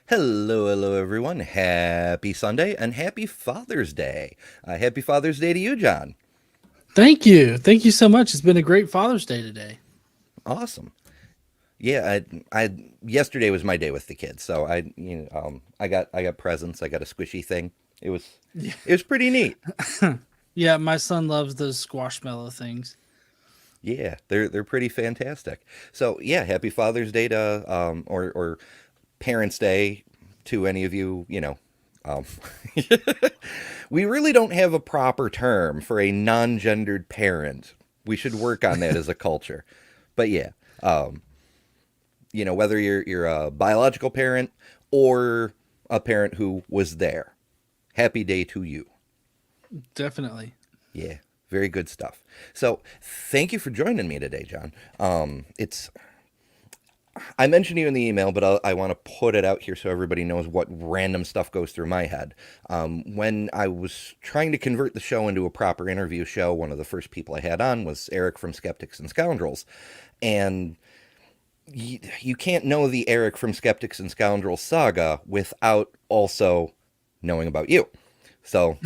Hello, everyone. Happy Sunday and happy Father's Day. Happy Father's Day to you, John. Thank you. Thank you so much. It's been a great Father's Day today. Awesome. Yeah, yesterday was my day with the kids, so I got presents. I got a squishy thing. It was, Yeah. it was pretty neat. Yeah, my son loves those squashmallow things. Yeah, they're pretty fantastic. So yeah, happy Father's Day to or Parents' Day to any of you. Um, we really don't have a proper term for a non-gendered parent. We should work on that as a culture. But yeah, um, whether you're a biological parent or a parent who was there, happy day to you. Definitely. Yeah, very good stuff. So thank you for joining me today, John. It's I mentioned you in the email, but I want to put it out here so everybody knows what random stuff goes through my head. When I was trying to convert the show into a proper interview show, one of the first people I had on was Eric from Skeptics and Scoundrels. And you can't know the Eric from Skeptics and Scoundrels saga without also knowing about you. So,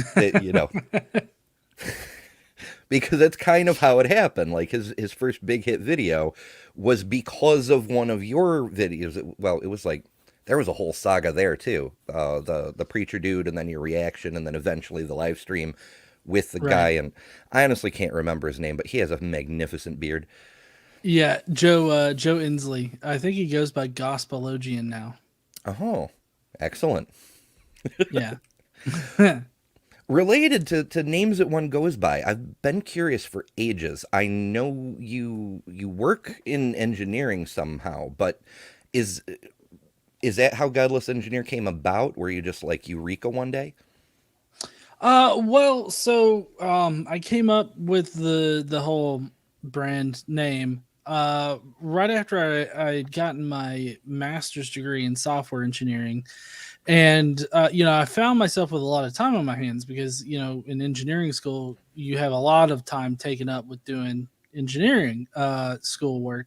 because that's kind of how it happened. Like his first big hit video was because of one of your videos. Well, it was like there was a whole saga there too. The preacher dude, and then your reaction, and then eventually the live stream with the guy. Right. And I honestly can't remember his name, but he has a magnificent beard. Yeah, Joe Inslee. I think he goes by Gospelologian now. Oh, excellent. Yeah. Related to names that one goes by, I've been curious for ages. I know you work in engineering somehow, but is is that how Godless Engineer came about? Were you just like Eureka one day? I came up with the whole brand name right after I'd gotten my master's degree in software engineering. And I found myself with a lot of time on my hands because in engineering school you have a lot of time taken up with doing engineering school work,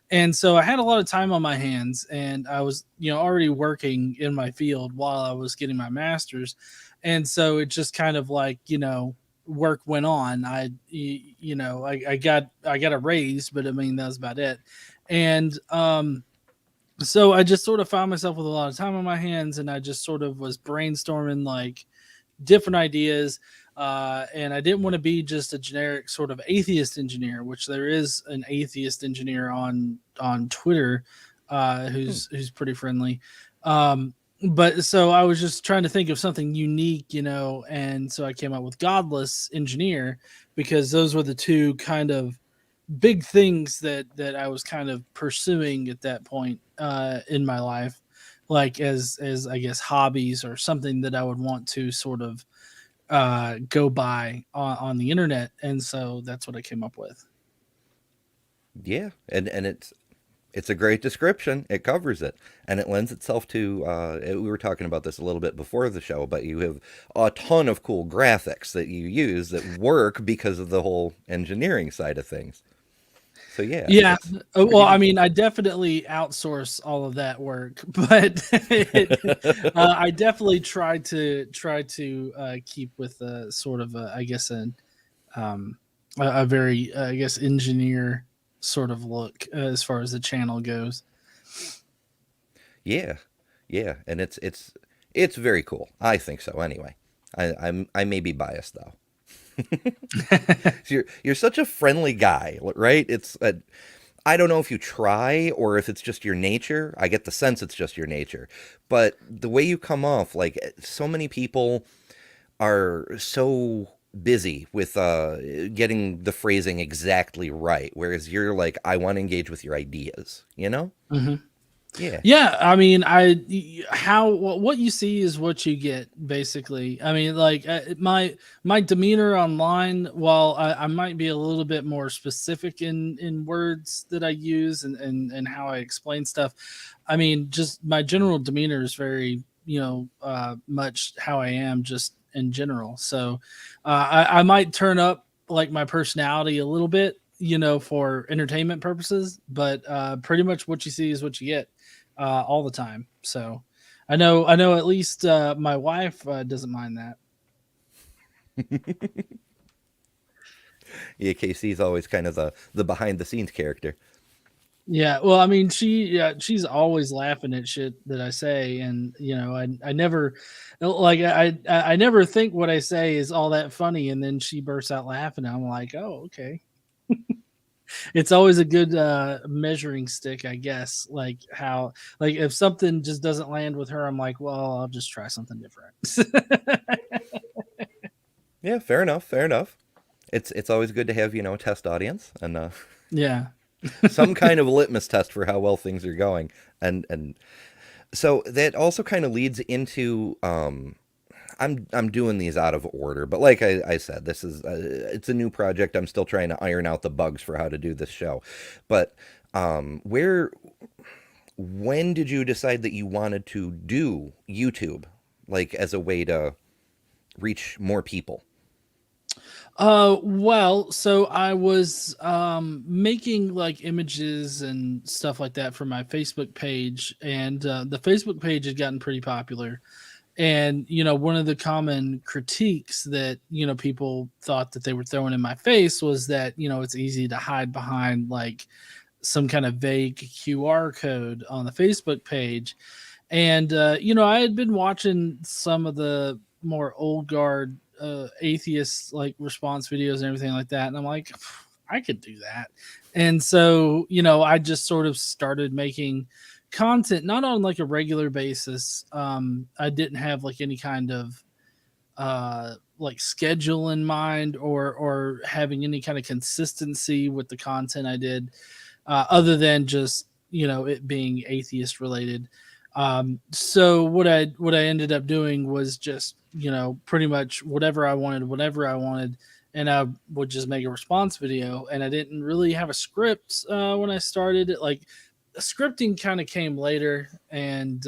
and so I had a lot of time on my hands, and I was already working in my field while I was getting my master's, and so it just kind of like work went on. I got a raise, but I mean that was about it. And so I just sort of found myself with a lot of time on my hands, and I just sort of was brainstorming like different ideas. And I didn't want to be just a generic sort of atheist engineer, which there is an atheist engineer on Twitter Hmm. who's pretty friendly. But so I was just trying to think of something unique, and so I came up with Godless Engineer because those were the two kind of big things that I was kind of pursuing at that point in my life, like as I guess hobbies or something that I would want to sort of go by on the internet, and so that's what I came up with. Yeah, and it's a great description. It covers it, and it lends itself to. We were talking about this a little bit before the show, but you have a ton of cool graphics that you use that work because of the whole engineering side of things. So yeah, Yeah, it's well, pretty I neat. mean, I definitely outsource all of that work, but I definitely try to keep with a sort of I guess um, a very I guess engineer sort of look as far as the channel goes. Yeah, yeah, and it's very cool. I think so. Anyway, I may be biased though. So you're such a friendly guy, right? I don't know if you try or if it's just your nature. I get the sense it's just your nature, but the way you come off, like so many people are so busy with getting the phrasing exactly right, whereas you're like, I want to engage with your ideas. You know? Mhm. Yeah. Yeah, I mean, what you see is what you get, basically. I mean, like my demeanor online, while I might be a little bit more specific in words that I use and how I explain stuff. I mean, just my general demeanor is very much how I am just in general. So I might turn up like my personality a little bit, for entertainment purposes, but pretty much what you see is what you get all the time. So, I know. At least my wife doesn't mind that. Yeah, KC's always kind of the behind the scenes character. Yeah, well, I mean, she's always laughing at shit that I say, and I never like I never think what I say is all that funny, and then she bursts out laughing. And I'm like, oh, okay. It's always a good measuring stick, I guess. Like how, like if something just doesn't land with her, I'm like, well, I'll just try something different. Yeah, fair enough, fair enough. It's always good to have, a test audience and Yeah. some kind of litmus test for how well things are going. And so that also kind of leads into I'm doing these out of order, but like I said, this is it's a new project. I'm still trying to iron out the bugs for how to do this show. But where when did you decide that you wanted to do YouTube, like as a way to reach more people? Well, so I was making like images and stuff like that for my Facebook page, and the Facebook page had gotten pretty popular. And one of the common critiques that people thought that they were throwing in my face was that it's easy to hide behind like some kind of vague QR code on the Facebook page. And I had been watching some of the more old guard atheist like response videos and everything like that, and I'm like, I could do that. And so I just sort of started making content, not on like a regular basis. I didn't have like any kind of like schedule in mind, or having any kind of consistency with the content I did, other than just it being atheist related. So what I ended up doing was just pretty much whatever I wanted, whenever I wanted, and I would just make a response video. And I didn't really have a script when I started it. Like scripting kind of came later, and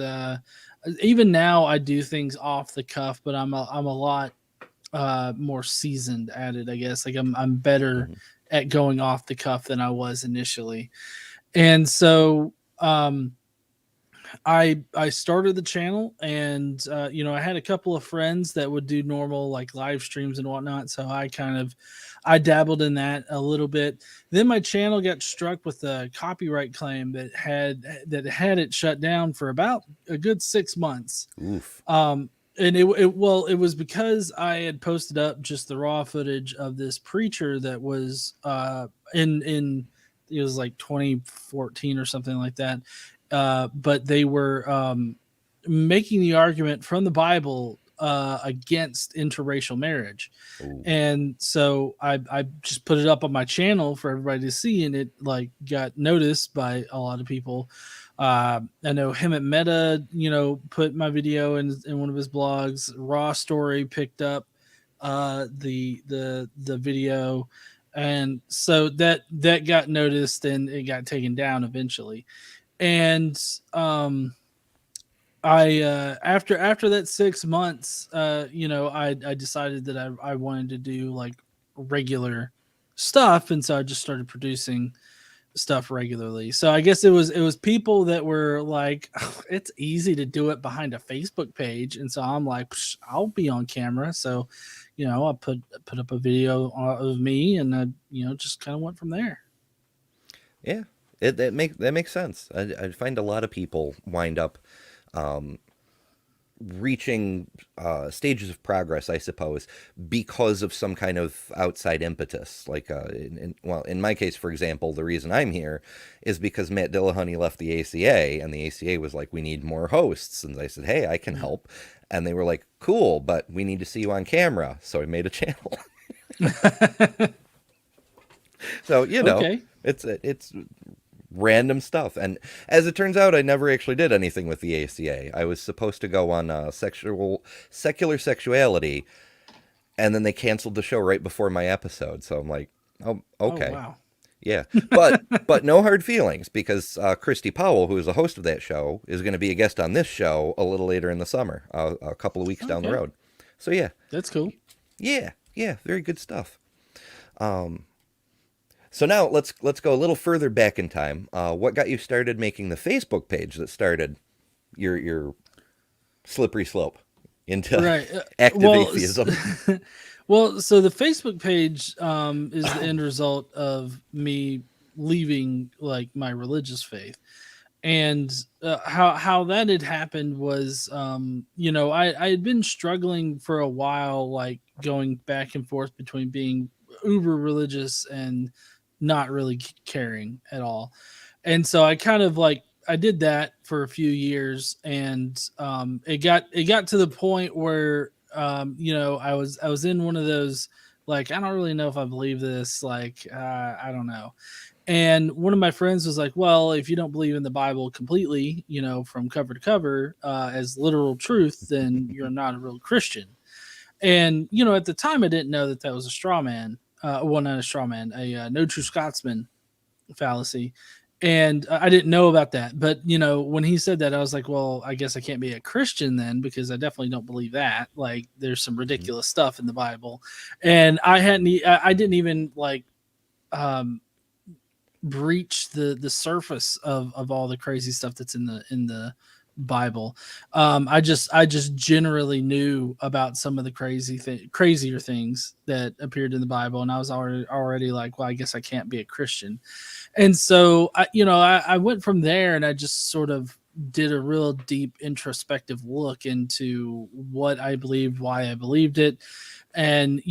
even now I do things off the cuff, but I'm a lot more seasoned at it, I guess. Like I'm better Hmm. at going off the cuff than I was initially. And so I started the channel, and I had a couple of friends that would do normal like live streams and whatnot, so I dabbled in that a little bit. Then my channel got struck with a copyright claim that had it shut down for about a good 6 months. Oof. And it was because I had posted up just the raw footage of this preacher that was in it was like 2014 or something like that. But they were making the argument from the Bible against interracial marriage. Ooh. And so I just put it up on my channel for everybody to see, and it like got noticed by a lot of people. I know him at Meta, put my video in one of his blogs. Raw Story picked up the video, and so that got noticed, and it got taken down eventually. And I after that 6 months, I decided that I wanted to do like regular stuff, and so I just started producing stuff regularly. So I guess it was people that were like, "Oh, it's easy to do it behind a Facebook page," and so I'm like, "Psh, I'll be on camera." So I put up a video of me, and I just kind of went from there. Yeah, that makes sense. I find a lot of people wind up reaching stages of progress, I suppose, because of some kind of outside impetus. Like, well, in my case, for example, the reason I'm here is because Matt Dillahunty left the ACA, and the ACA was like, "We need more hosts," and I said, "Hey, I can help," and they were like, "Cool, but we need to see you on camera," so I made a channel. So Okay. it's random stuff. And as it turns out, I never actually did anything with the ACA. I was supposed to go on secular sexuality, and then they canceled the show right before my episode. So I'm like, oh, Oh okay, wow. yeah, but no hard feelings because Christy Powell, who is the host of that show, is going to be a guest on this show a little later in the summer, a couple of weeks down the Okay. road. So yeah, That's cool. yeah, very good stuff. So now let's go a little further back in time. What got you started making the Facebook page that started your slippery slope into Right. active Well, atheism. well, so the Facebook page is the end result of me leaving like my religious faith. And how that had happened was, I had been struggling for a while, like going back and forth between being uber religious and not really caring at all. And so I kind of like I did that for a few years, and it got to the point where I was in one of those, like, I don't really know if I believe this, like, I don't know. And one of my friends was like, well, if you don't believe in the Bible completely, from cover to cover, as literal truth, then you're not a real Christian. And, at the time, I didn't know that that was a straw man. Well, not a straw man, a no true Scotsman fallacy. And I didn't know about that. But, when he said that, I was like, well, I guess I can't be a Christian then, because I definitely don't believe that. Like, there's some Mhm. ridiculous stuff in the Bible. And I didn't even like, um, breach the surface of all the crazy stuff that's in the Bible. I just generally knew about some of the crazier things that appeared in the Bible, and I was already like, well, I guess I can't be a Christian. And so I went from there, and I just sort of did a real deep introspective look into what I believed, why I believed it, and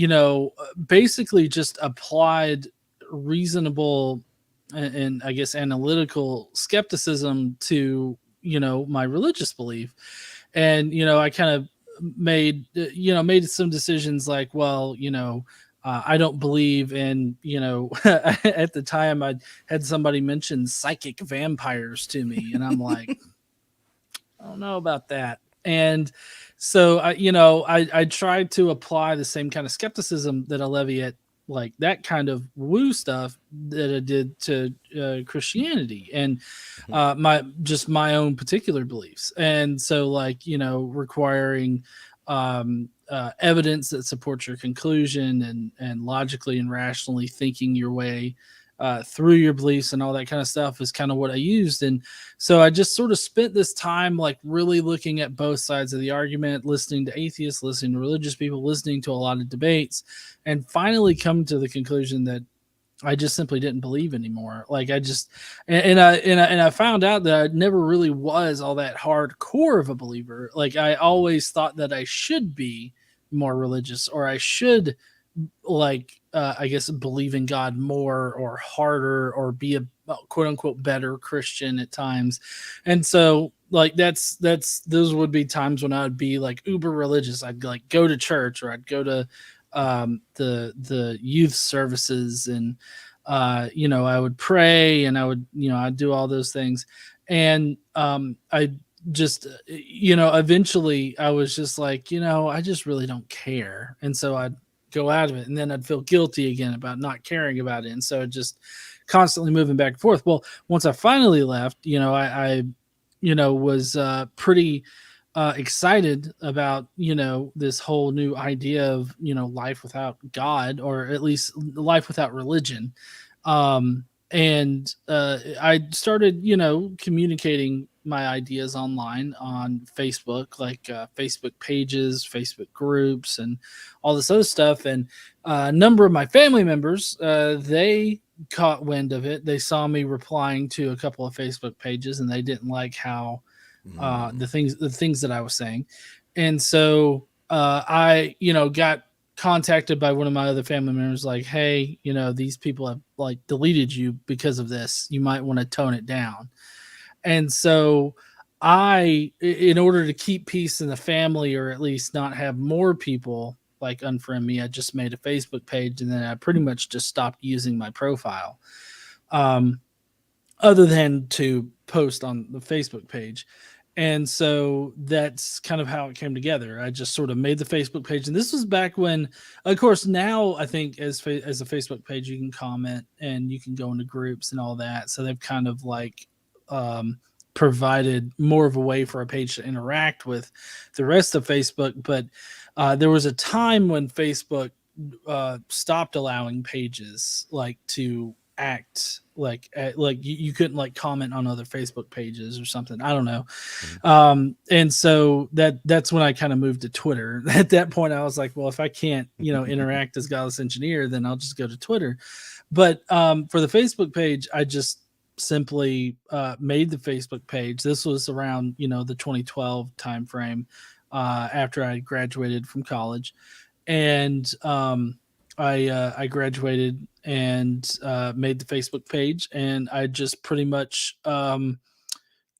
basically just applied reasonable and I guess analytical skepticism to my religious belief. And I kind of made some decisions like, well, I don't believe in, at the time I had somebody mention psychic vampires to me, and I'm like, I don't know about that. And so I tried to apply the same kind of skepticism that I levy at like that kind of woo stuff that I did to Christianity and Mhm. my own particular beliefs. And so, like, requiring evidence that supports your conclusion, and logically and rationally thinking your way through your beliefs and all that kind of stuff is kind of what I used. And so I just sort of spent this time like really looking at both sides of the argument, listening to atheists, listening to religious people, listening to a lot of debates, and finally come to the conclusion that I just simply didn't believe anymore. Like, I just and I found out that I never really was all that hardcore of a believer. Like, I always thought that I should be more religious, or I should, like, I guess, believe in God more or harder, or be a quote unquote better Christian at times. And so, like, that's those would be times when I would be like uber religious. I'd like go to church, or I'd go to the youth services, and I would pray, and I'd do all those things. And I just eventually I was just like, I just really don't care. And so I'd go out of it, and then I'd feel guilty again about not caring about it. And so it just constantly moving back and forth. Well, once I finally left, I was pretty excited about this whole new idea of life without God, or at least life without religion. And I started communicating my ideas online on Facebook, like Facebook pages, Facebook groups, and all this other stuff. And a number of my family members, they caught wind of it. They saw me replying to a couple of Facebook pages, and they didn't like how Mm. the things that I was saying. And so I got contacted by one of my other family members, like, hey, these people have like deleted you because of this. You might want to tone it down. And so in order to keep peace in the family, or at least not have more people like unfriend me, I just made a Facebook page, and then I pretty much just stopped using my profile. Um, Other than to post on the Facebook page. And so that's kind of how it came together. I just sort of made the Facebook page, and this was back when, of course, now I think as a Facebook page you can comment and you can go into groups and all that. So they've kind of like um, provided more of a way for a page to interact with the rest of Facebook. But there was a time when Facebook stopped allowing pages like to act like you couldn't like comment on other Facebook pages or something. I don't know. Mhm. And so that's when I kind of moved to Twitter. At that point, I was like, well, if I can't, interact as Godless Engineer, then I'll just go to Twitter. But for the Facebook page, I just simply made the Facebook page. This was around, the 2012 timeframe, after I graduated from college. And I graduated and made the Facebook page, and I just pretty much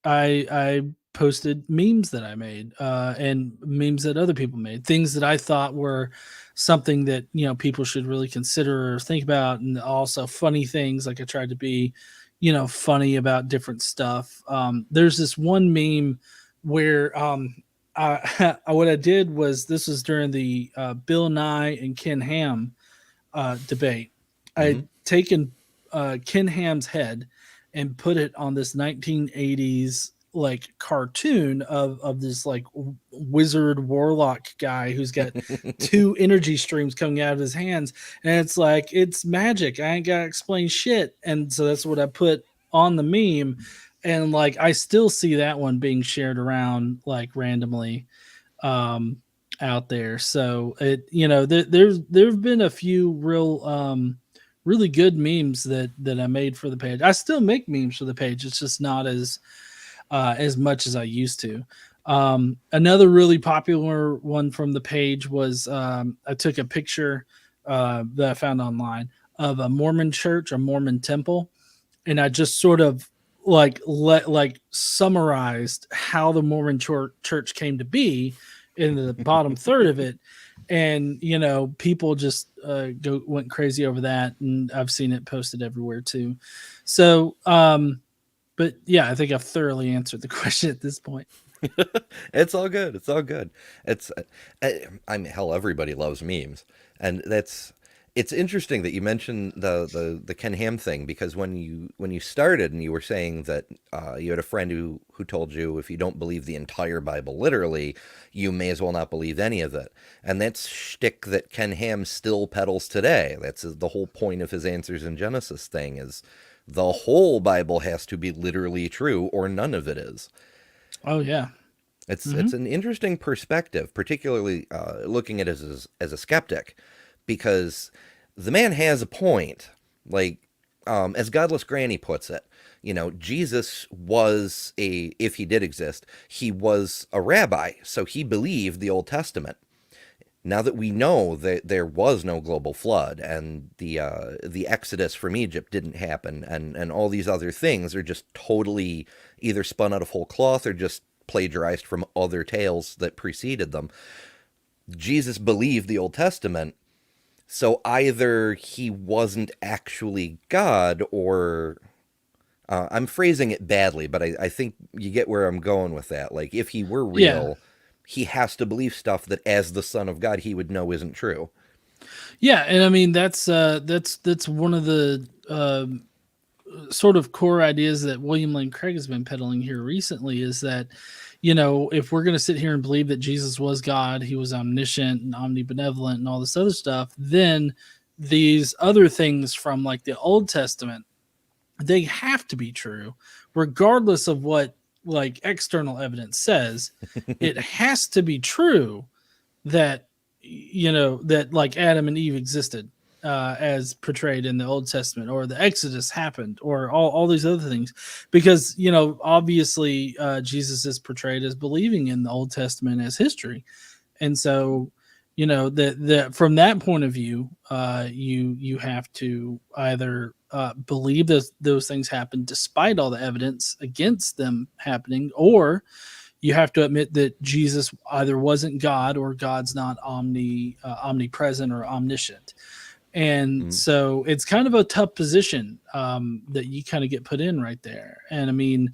I posted memes that I made, and memes that other people made, things that I thought were something that people should really consider or think about, and also funny things. Like I tried to be, funny about different stuff. There's this one meme where what I did was, this was during the Bill Nye and Ken Ham debate. I Mhm. had taken Ken Ham's head and put it on this 1980s like cartoon of this like wizard warlock guy who's got two energy streams coming out of his hands, and it's like, it's magic, I ain't gotta explain shit. And so that's what I put on the meme, and like I still see that one being shared around like randomly um out there. So it, there's been a few really good memes that I made for the page. I still make memes for the page. It's just not as much as I used to. Another really popular one from the page was, I took a picture that I found online of a Mormon church, a Mormon temple, and I just sort of like summarized how the Mormon church came to be in the bottom third of it. And people just went crazy over that, and I've seen it posted everywhere too. So but yeah, I think I've thoroughly answered the question at this point. It's all good. It's all good. It's, I mean, hell, everybody loves memes, and it's interesting that you mentioned the Ken Ham thing, because when you started and you were saying that you had a friend who told you, if you don't believe the entire Bible literally, you may as well not believe any of it, and that's shtick that Ken Ham still peddles today. That's the whole point of his Answers in Genesis thing, is the whole Bible has to be literally true or none of it is. Oh yeah. Hmm. It's an interesting perspective, particularly looking at it as a skeptic, because the man has a point. Like, as Godless Granny puts it, Jesus was if he did exist, he was a rabbi, so he believed the Old Testament. Now that we know that there was no global flood, and the exodus from Egypt didn't happen, and all these other things are just totally either spun out of whole cloth or just plagiarized from other tales that preceded them. Jesus believed the Old Testament, so either he wasn't actually God, or I'm phrasing it badly, but I think you get where I'm going with that. Like, if he were Yeah. real, he has to believe stuff that, as the Son of God, he would know isn't true. Yeah, and I mean that's one of the sort of core ideas that William Lane Craig has been peddling here recently, is that, if we're going to sit here and believe that Jesus was God, he was omniscient and omnibenevolent and all this other stuff, then these other things from like the Old Testament, they have to be true, regardless of what like external evidence says. It has to be true that that like Adam and Eve existed, as portrayed in the Old Testament, or the Exodus happened, or all these other things, because obviously Jesus is portrayed as believing in the Old Testament as history. And so that from that point of view, you have to either believe those things happened despite all the evidence against them happening, or you have to admit that Jesus either wasn't God, or God's not omnipresent or omniscient. And Mm. so it's kind of a tough position that you kind of get put in right there. And I mean,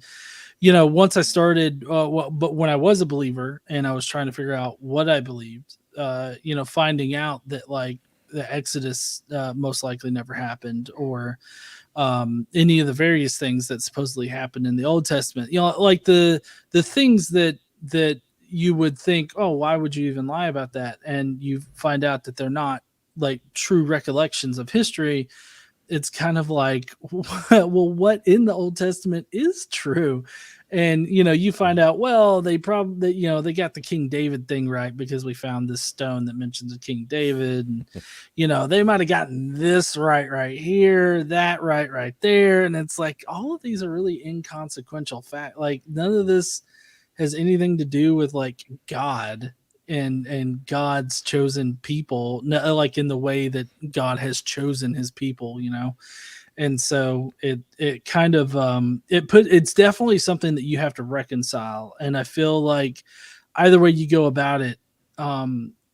once I started, but when I was a believer and I was trying to figure out what I believed, finding out that like the Exodus most likely never happened, or any of the various things that supposedly happened in the Old Testament, like the things that you would think, oh, why would you even lie about that? And you find out that they're not like true recollections of history. it's kind of like, well, what in the Old Testament is true? And you find out, well, they probably, they got the King David thing right because we found this stone that mentions a King David, and they might have gotten this right here, that right there, and it's like all of these are really inconsequential fact. Like none of this has anything to do with like God and God's chosen people, like in the way that God has chosen his people, and so it kind of it's definitely something that you have to reconcile, and I feel like either way you go about it,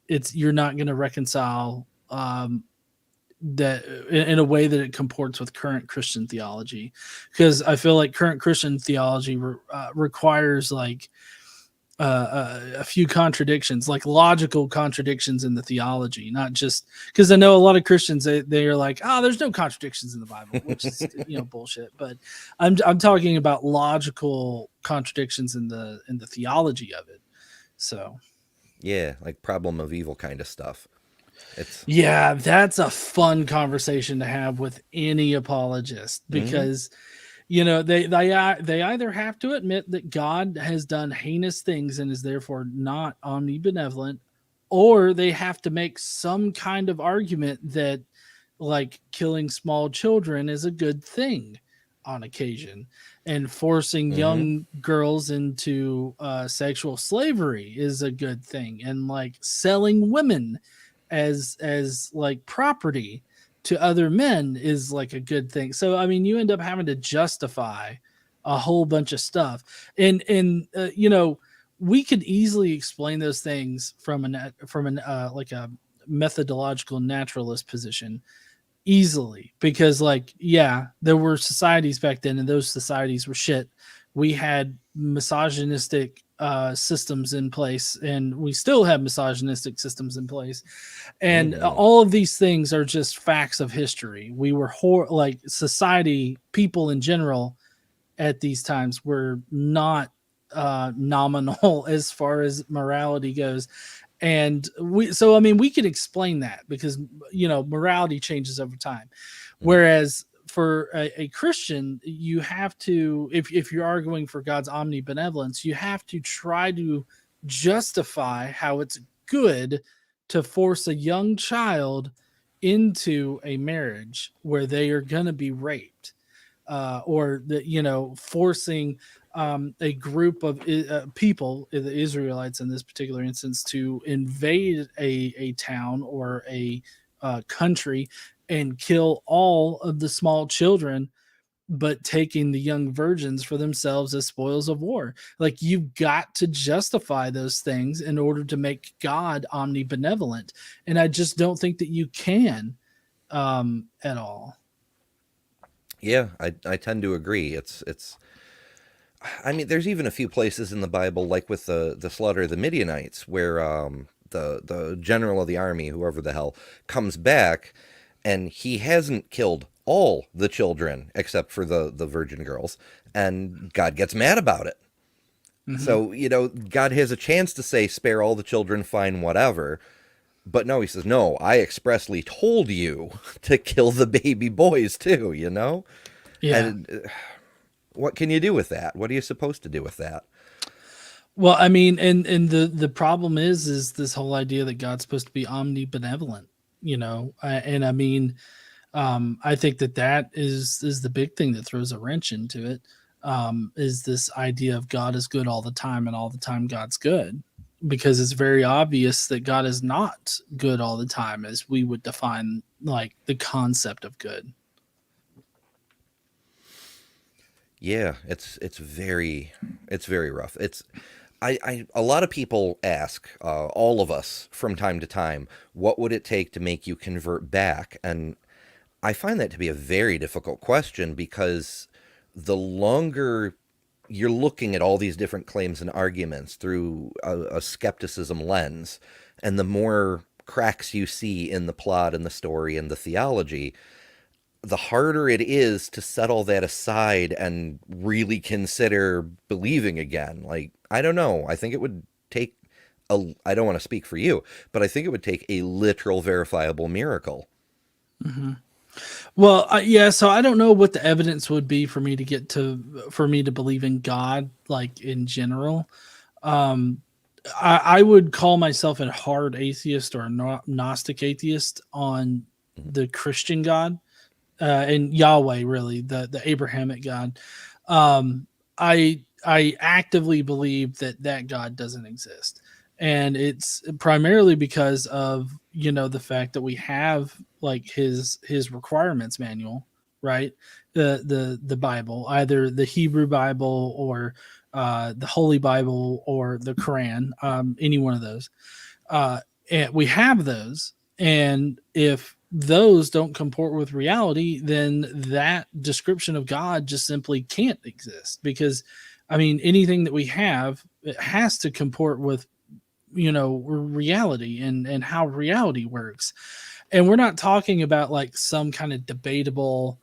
it's you're not going to reconcile that in a way that it comports with current Christian theology, because I feel like current Christian theology requires like a few contradictions, like logical contradictions in the theology, not just because I know a lot of Christians they are like, oh, there's no contradictions in the Bible, which is bullshit. But I'm talking about logical contradictions in the theology of it. So Yeah, like problem of evil kind of stuff. It's yeah, that's a fun conversation to have with any apologist mm-hmm, because they either have to admit that God has done heinous things and is therefore not omnibenevolent, or they have to make some kind of argument that like killing small children is a good thing on occasion, and forcing mm-hmm. young girls into sexual slavery is a good thing, and like selling women as like property to other men is like a good thing. So I mean, you end up having to justify a whole bunch of stuff, and we could easily explain those things from an like a methodological naturalist position easily, because like yeah, there were societies back then and those societies were shit. We had misogynistic systems in place, and we still have misogynistic systems in place, and Mm-hmm. all of these things are just facts of history. We were like society, people in general at these times were not nominal as far as morality goes. And so I mean, we could explain that because morality changes over time. Mm-hmm. Whereas for a Christian, you have to, if you're arguing for God's omnibenevolence, you have to try to justify how it's good to force a young child into a marriage where they are going to be raped, or that forcing a group of people, the Israelites in this particular instance, to invade a town or a country and kill all of the small children, but taking the young virgins for themselves as spoils of war. Like you've got to justify those things in order to make God omnibenevolent, and I just don't think that you can at all. Yeah, I tend to agree. It's I mean, there's even a few places in the Bible, like with the slaughter of the Midianites, where the general of the army, whoever the hell, comes back, and he hasn't killed all the children except for the virgin girls, and God gets mad about it. Mm-hmm. So God has a chance to say, spare all the children, fine, whatever. But no, he says, no, I expressly told you to kill the baby boys too, Yeah. And what can you do with that? What are you supposed to do with that? Well, I mean, and the problem is this whole idea that God's supposed to be omnibenevolent, and I mean, I think that is the big thing that throws a wrench into it. Is this idea of God is good all the time and all the time God's good, because it's very obvious that God is not good all the time as we would define like the concept of good. Yeah, it's very rough. A lot of people ask, all of us from time to time, what would it take to make you convert back? And I find that to be a very difficult question, because the longer you're looking at all these different claims and arguments through a skepticism lens, and the more cracks you see in the plot and the story and the theology, the harder it is to set all that aside and really consider believing again. Like, I don't know. I think it would take I don't want to speak for you, but I think it would take a literal verifiable miracle. Mm-hmm. Well, yeah. So I don't know what the evidence would be for me to get to for me to believe in God, like in general. Um, I would call myself a hard atheist or a Gnostic atheist on Mhm. the Christian God and Yahweh, really the Abrahamic God. I actively believe that that God doesn't exist, and it's primarily because of the fact that we have like his requirements manual, right? The Bible, either the Hebrew Bible or the Holy Bible or the Quran, any one of those. And we have those, and if those don't comport with reality, then that description of God just simply can't exist. Because I mean, anything that we have, it has to comport with reality and how reality works. And we're not talking about like some kind of debatable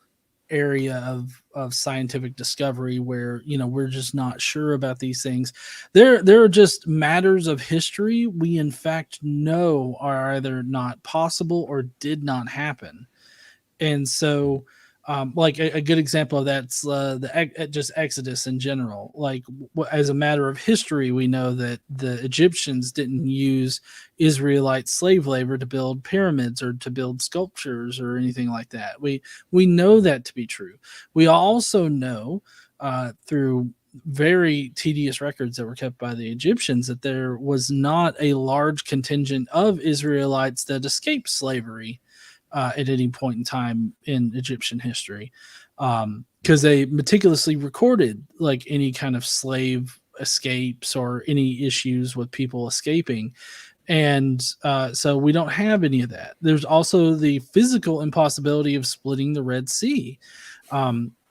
area of scientific discovery where we're just not sure about these things. There are just matters of history we in fact know are either not possible or did not happen. And so like a good example of that's just Exodus in general. Like as a matter of history, we know that the Egyptians didn't use Israelite slave labor to build pyramids or to build sculptures or anything like that. We know that to be true. We also know through very tedious records that were kept by the Egyptians that there was not a large contingent of Israelites that escaped slavery at any point in time in Egyptian history, because they meticulously recorded like any kind of slave escapes or any issues with people escaping. And so we don't have any of that. There's also the physical impossibility of splitting the Red Sea.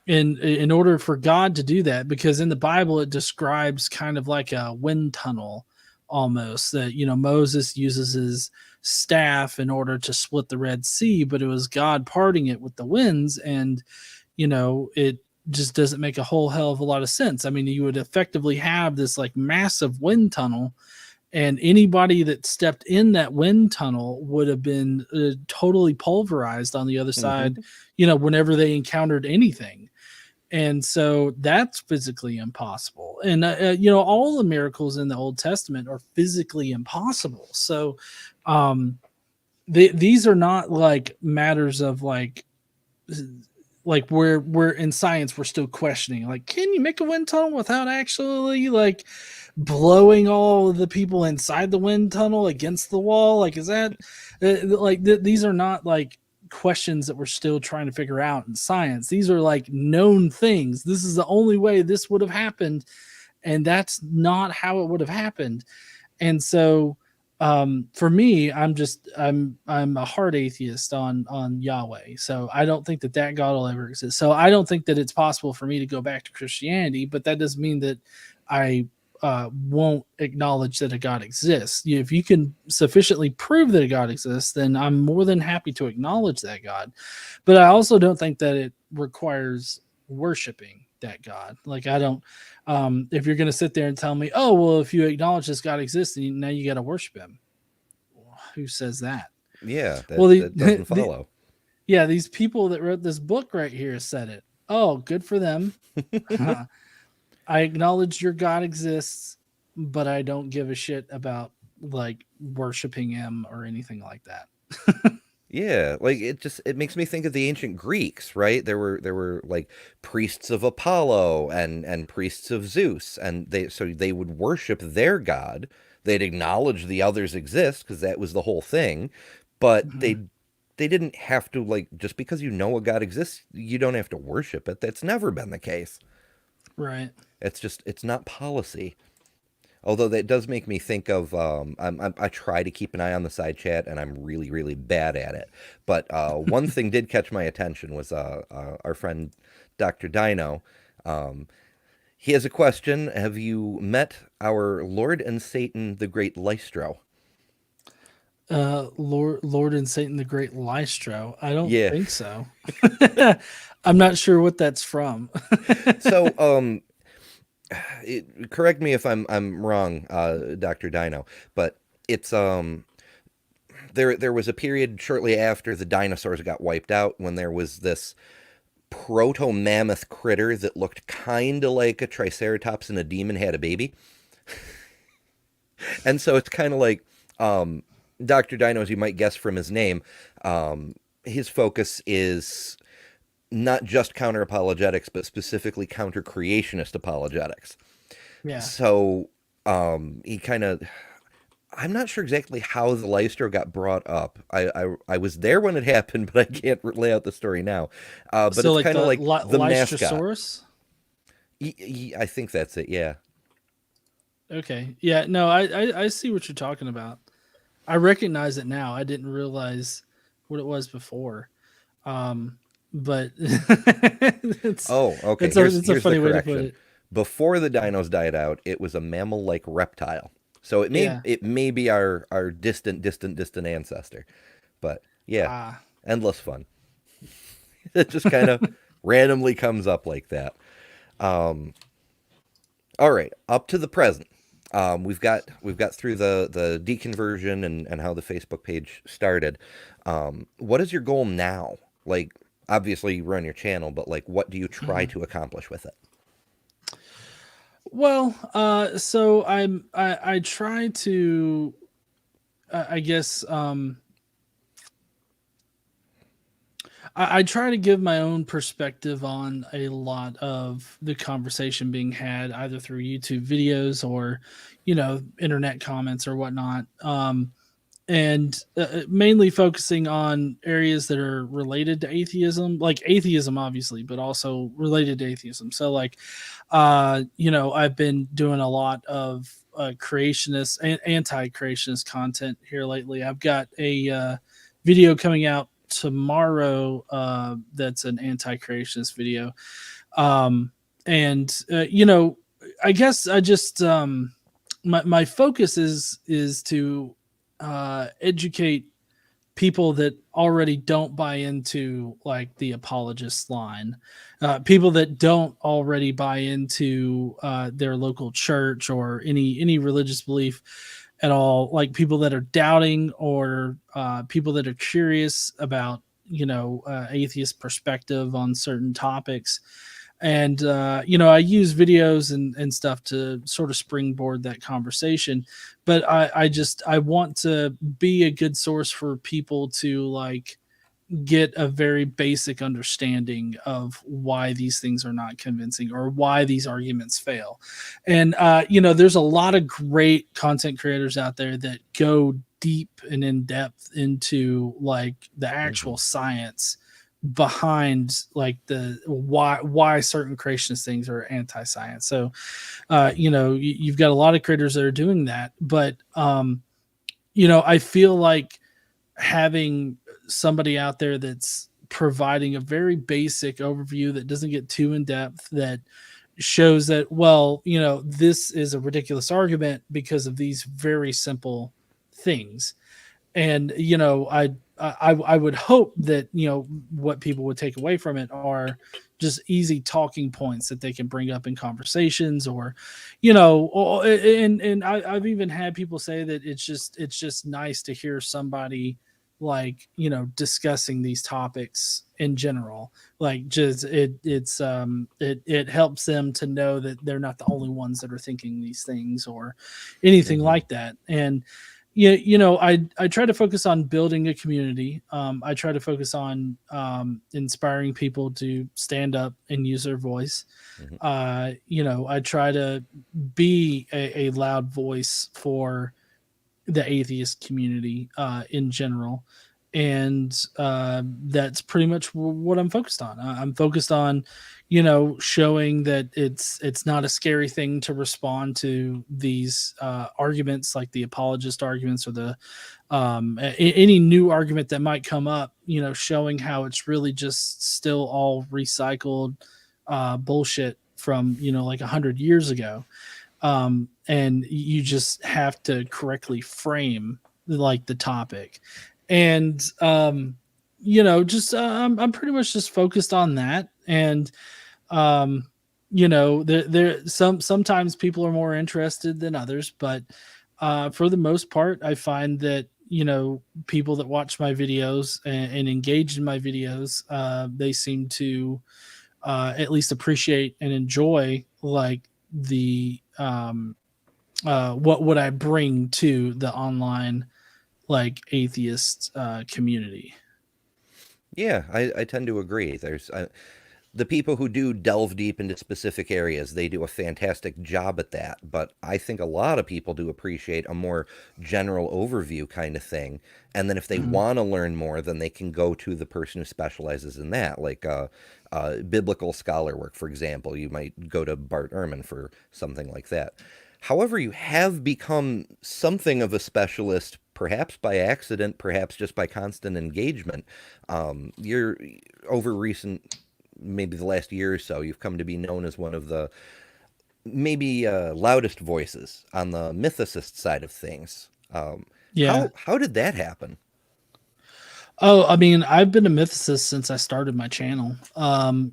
In order for God to do that, because in the Bible it describes kind of like a wind tunnel almost, that Moses uses his staff in order to split the Red Sea, but it was God parting it with the winds, and it just doesn't make a whole hell of a lot of sense. I mean, you would effectively have this like massive wind tunnel, and anybody that stepped in that wind tunnel would have been totally pulverized on the other side, Mhm. whenever they encountered anything. And so that's physically impossible. And all the miracles in the Old Testament are physically impossible. So these are not like matters of like where we're in science we're still questioning, like, can you make a wind tunnel without actually like blowing all of the people inside the wind tunnel against the wall? Like, is that these are not like questions that we're still trying to figure out in science. These are like known things. This is the only way this would have happened, and that's not how it would have happened. And so for me, I'm a hard atheist on Yahweh. So I don't think that that God will ever exist. So I don't think that it's possible for me to go back to Christianity, but that doesn't mean that I won't acknowledge that a God exists. If you can sufficiently prove that a God exists, then I'm more than happy to acknowledge that God. But I also don't think that it requires worshiping that God. Like, I don't, if you're going to sit there and tell me, oh, well, if you acknowledge this God exists, then now you got to worship him. Who says that? Yeah, Well, that doesn't follow. yeah, these people that wrote this book right here said it. Oh, good for them. I acknowledge your God exists, but I don't give a shit about like worshiping him or anything like that. Yeah, like it makes me think of the ancient Greeks, right? There were like priests of Apollo and priests of Zeus, and they would worship their god. They'd acknowledge the others exist because that was the whole thing, but Mhm. they didn't have to, like, just because you know a god exists, you don't have to worship it. That's never been the case. Right. It's not policy. Although that does make me think of, I try to keep an eye on the side chat, and I'm really, really bad at it. But one thing did catch my attention was our friend Dr. Dino. Um, he has a question. Have you met our Lord and Satan, the Great Lystro? Lord and Satan the Great Lystro. I don't Yeah. think so. I'm not sure what that's from. So, correct me if I'm wrong, Dr. Dino, but it's there was a period shortly after the dinosaurs got wiped out when there was this proto mammoth critter that looked kind of like a triceratops and a demon had a baby. And so it's kind of like Dr. Dino, as you might guess from his name, his focus is not just counter apologetics, but specifically counter creationist apologetics. Yeah. So he kind of, I'm not sure exactly how the Leicester got brought up. I was there when it happened, but I can't lay out the story now. But So it's like kind of the like the mascot. Lystrosaurus. I think that's it. Yeah. Okay. Yeah. No, I see what you're talking about. I recognize it now. I didn't realize what it was before. But it's Oh, okay. it's a Here's the funny way to put correction. it. Before the dinos died out, it was a mammal-like reptile. So Yeah. it may be our distant ancestor. But yeah, Ah. endless fun. It just kind of randomly comes up like that. All right, up to the present. We've got through the deconversion and how the Facebook page started. What is your goal now? Like, obviously you run your channel, but like, what do you try Mhm. to accomplish with it? Well, so I try to I guess I try to give my own perspective on a lot of the conversation being had either through YouTube videos or, internet comments or whatnot. And mainly focusing on areas that are related to atheism, like atheism, obviously, but also related to atheism. So, like, I've been doing a lot of creationist and anti-creationist content here lately. I've got a video coming out tomorrow that's an anti-creationist video, and I guess I just my focus is to educate people that already don't buy into like the apologist line, people that don't already buy into their local church or any religious belief at all, like people that are doubting or people that are curious about atheist perspective on certain topics. And I use videos and stuff to sort of springboard that conversation. But I want to be a good source for people to like get a very basic understanding of why these things are not convincing or why these arguments fail. And there's a lot of great content creators out there that go deep and in depth into like the Hmm. actual science behind like the why certain creationist things are anti-science. So you've got a lot of creators that are doing that, but I feel like having somebody out there that's providing a very basic overview that doesn't get too in depth, that shows that, well, this is a ridiculous argument because of these very simple things. And I would hope that what people would take away from it are just easy talking points that they can bring up in conversations, or and I've even had people say that it's just nice to hear somebody like discussing these topics in general, like just it helps them to know that they're not the only ones that are thinking these things or anything Hmm. like that. And I try to focus on building a community. I try to focus on inspiring people to stand up and use their voice. Hmm. I try to be a loud voice for the atheist community in general. And that's pretty much what I'm focused on. I'm focused on, showing that it's not a scary thing to respond to these arguments, like the apologist arguments or the any new argument that might come up. Showing how it's really just still all recycled bullshit from like 100 years ago, and you just have to correctly frame like the topic. And just I'm pretty much just focused on that. And um there sometimes people are more interested than others, but for the most part I find that people that watch my videos and engage in my videos, they seem to at least appreciate and enjoy like the what I bring to the online like atheist community. Yeah, I tend to agree. There's the people who do delve deep into specific areas, they do a fantastic job at that. But I think a lot of people do appreciate a more general overview kind of thing. And then if they Mhm. want to learn more, then they can go to the person who specializes in that, like biblical scholar work, for example. You might go to Bart Ehrman for something like that. However, you have become something of a specialist, perhaps by accident, perhaps just by constant engagement. You're over recent, maybe the last year or so, you've come to be known as one of the maybe loudest voices on the mythicist side of things. Yeah. How did that happen? Oh, I mean, I've been a mythicist since I started my channel.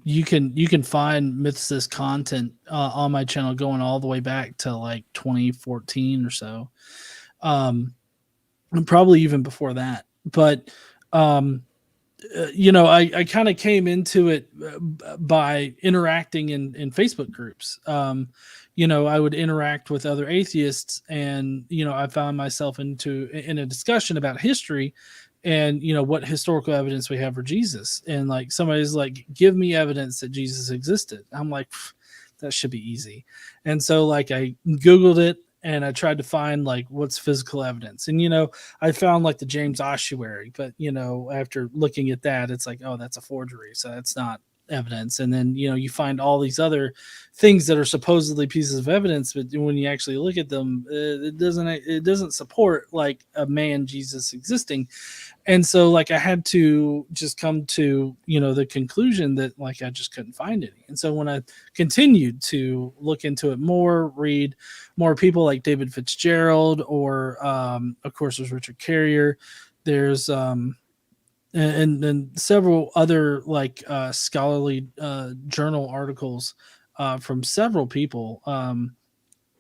You can find mythicist content on my channel going all the way back to like 2014 or so, and probably even before that. But um, I kind of came into it by interacting in Facebook groups. I would interact with other atheists, and I found myself in a discussion about history, and what historical evidence we have for Jesus, and like somebody's like, "Give me evidence that Jesus existed." I'm like, that should be easy, and so like I googled it. And I tried to find like what's physical evidence, and I found like the James ossuary, but after looking at that, it's like, oh, that's a forgery, so that's not evidence. And then you find all these other things that are supposedly pieces of evidence, but when you actually look at them, it doesn't support like a man Jesus existing. And so like I had to just come to the conclusion that like I just couldn't find any. And so when I continued to look into it more, read more people like David Fitzgerald, or of course there's Richard Carrier, there's and several other like scholarly journal articles from several people.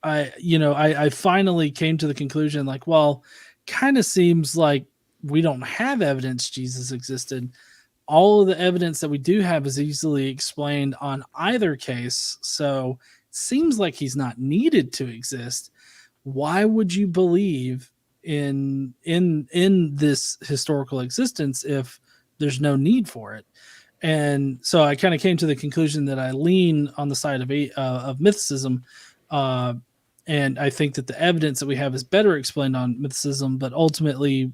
I finally came to the conclusion like, well, kind of seems like we don't have evidence Jesus existed. All of the evidence that we do have is easily explained on either case, so it seems like he's not needed to exist. Why would you believe in this historical existence if there's no need for it? And so I kind of came to the conclusion that I lean on the side of mythicism, uh, and I think that the evidence that we have is better explained on mythicism. But ultimately,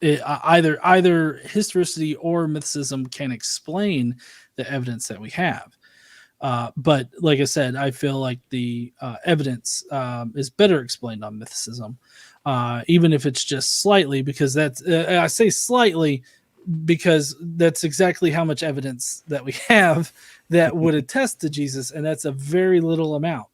either historicity or mythicism can explain the evidence that we have. But like I said, I feel like the evidence is better explained on mythicism, even if it's just slightly, because that's I say slightly because that's exactly how much evidence that we have that would attest to Jesus, and that's a very little amount.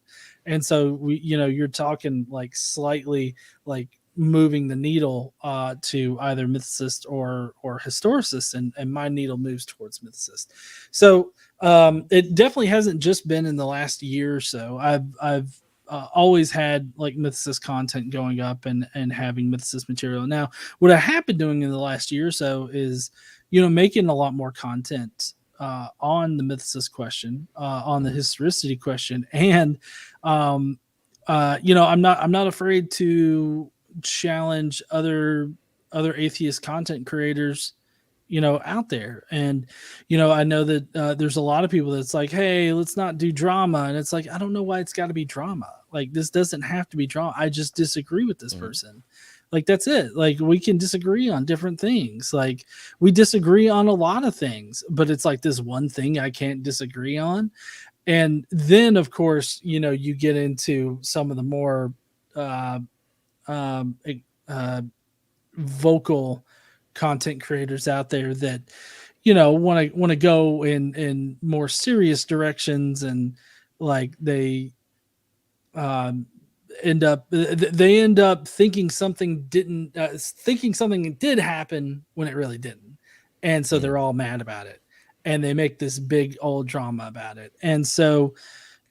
And so you're talking like slightly like moving the needle to either mythicist or historicist, and my needle moves towards mythicist. So it definitely hasn't just been in the last year or so. I've always had like mythicist content going up and having mythicist material. Now, what I have been doing in the last year or so is, making a lot more content on the mythicist question, on the historicity question, and I'm not afraid to challenge other atheist content creators out there. And I know that there's a lot of people that's like, hey, let's not do drama, and it's like, I don't know why it's got to be drama. Like, this doesn't have to be drama. I just disagree with this Mhm. person. Like, that's it. Like, we can disagree on different things. Like, we disagree on a lot of things, but it's like this one thing I can't disagree on. And then of course you get into some of the more uh, um, uh, vocal content creators out there that want to go in more serious directions, and like um, they end up thinking something did happen when it really didn't, and so Mm. they're all mad about it, and they make this big old drama about it. And so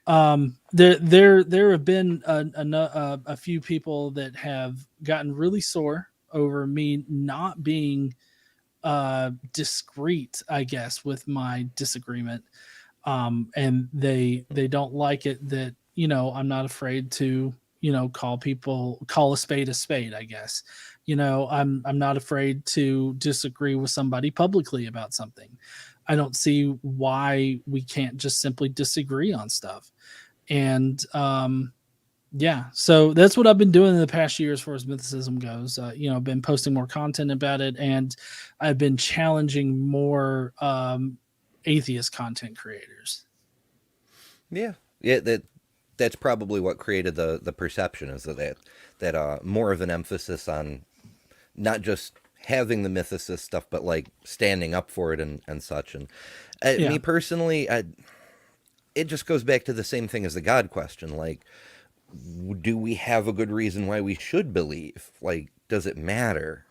There have been a few people that have gotten really sore over me not being discreet, I guess, with my disagreement. And they don't like it that, I'm not afraid to, call a spade, I guess. I'm not afraid to disagree with somebody publicly about something. I don't see why we can't just simply disagree on stuff. And yeah, so that's what I've been doing in the past year as far as mythicism goes. I've been posting more content about it, and I've been challenging more atheist content creators. Yeah, yeah. That's probably what created the perception, is that more of an emphasis on not just having the mythicist stuff, but like standing up for it and such. And Yeah, me personally, it just goes back to the same thing as the God question. Like, do we have a good reason why we should believe? Like, does it matter?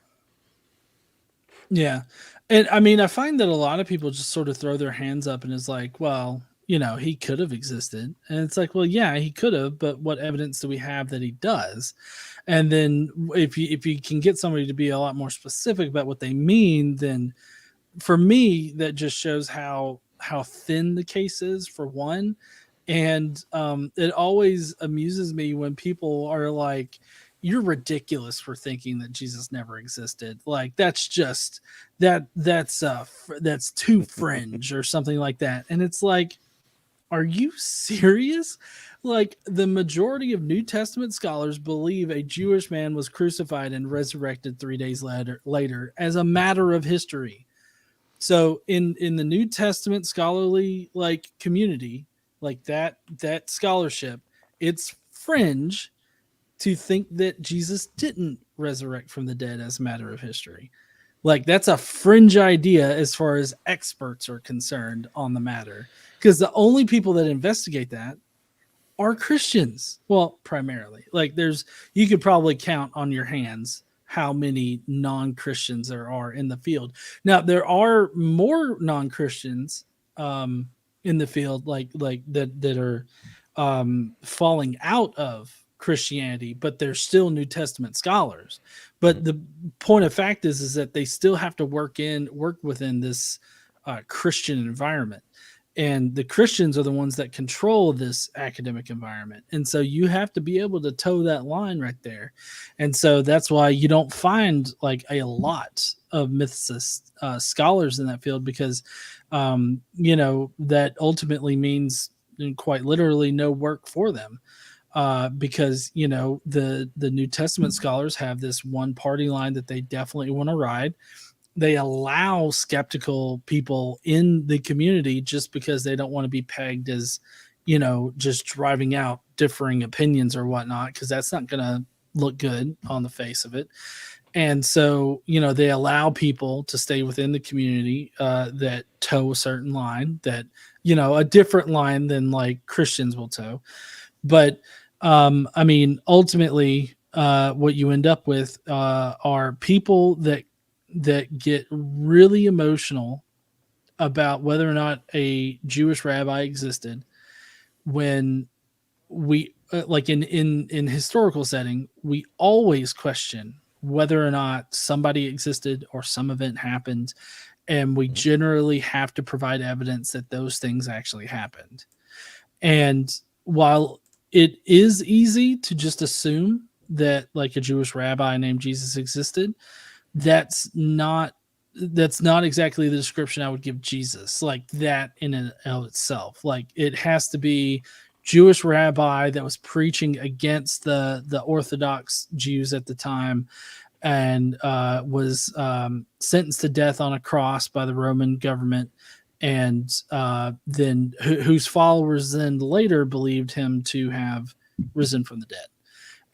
yeah, and I mean, I find that a lot of people just sort of throw their hands up and is like, well, he could have existed, and it's like, well, yeah, he could have, but what evidence do we have that he does? And then if you can get somebody to be a lot more specific about what they mean, then for me that just shows how thin the case is, for one. And it always amuses me when people are like, you're ridiculous for thinking that Jesus never existed, like that's just that's too fringe or something like that. And it's like, are you serious? Like, the majority of New Testament scholars believe a Jewish man was crucified and resurrected 3 days later as a matter of history. So in the New Testament scholarly like community, like that scholarship, it's fringe to think that Jesus didn't resurrect from the dead as a matter of history. Like, that's a fringe idea as far as experts are concerned on the matter, because the only people that investigate that are Christians. Well, primarily. Like, you could probably count on your hands how many non-Christians there are in the field. Now, there are more non-Christians in the field, like that are falling out of Christianity, but they're still New Testament scholars. Mhm. But the point of fact is that they still have to work within this Christian environment, and the Christians are the ones that control this academic environment. And so you have to be able to toe that line right there. And so that's why you don't find like a lot of mythicist scholars in that field, because that ultimately means, quite literally, no work for them. Because the New Testament scholars have this one party line that they definitely want to ride. They allow skeptical people in the community just because they don't want to be pegged as, just driving out differing opinions or whatnot, because that's not going to look good on the face of it. And so, they allow people to stay within the community that toe a certain line, that, a different line than like Christians will toe. But I mean, ultimately, what you end up with are people that get really emotional about whether or not a Jewish rabbi existed, when we like in historical setting, we always question whether or not somebody existed or some event happened, and we Mhm. generally have to provide evidence that those things actually happened. And while it is easy to just assume that like a Jewish rabbi named Jesus existed, that's not that's not exactly the description I would give Jesus, like that in and of itself. Like, it has to be Jewish rabbi that was preaching against the Orthodox Jews at the time, and was sentenced to death on a cross by the Roman government, and then whose followers then later believed him to have risen from the dead.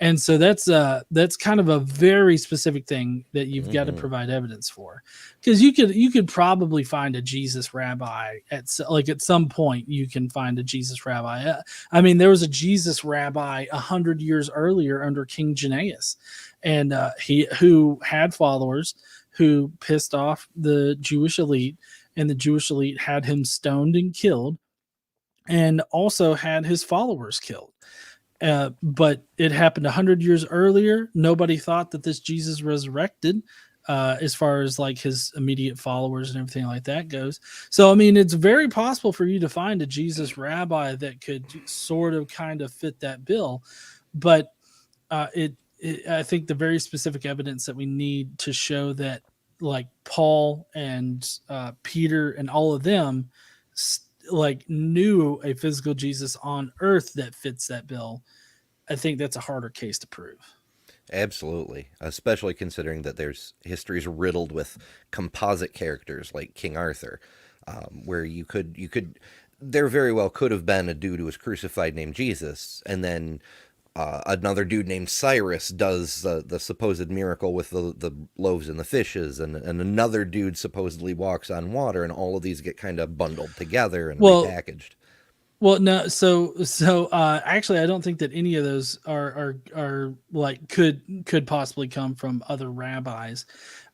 And so that's kind of a very specific thing that you've got to Mhm. provide evidence for, because you could probably find a Jesus rabbi at some point. You can find a Jesus rabbi. I mean, there was a Jesus rabbi 100 years earlier under King Jannaeus, and he who had followers who pissed off the Jewish elite, and the Jewish elite had him stoned and killed. and also had his followers killed. But it happened 100 years earlier. Nobody thought that this Jesus resurrected, as far as like his immediate followers and everything like that goes. So, I mean, it's very possible for you to find a Jesus rabbi that could sort of kind of fit that bill. But I think the very specific evidence that we need to show that, like Paul and Peter and all of them, like knew a physical Jesus on earth that fits that bill. I think that's a harder case to prove. Absolutely, especially considering that there's history's riddled with composite characters like King Arthur, where you could there very well could have been a dude who was crucified named Jesus, and then another dude named Cyrus does the supposed miracle with the loaves and the fishes, and another dude supposedly walks on water, and all of these get kind of bundled together and Well, repackaged. well, no. So actually, I don't think that any of those are like could possibly come from other rabbis.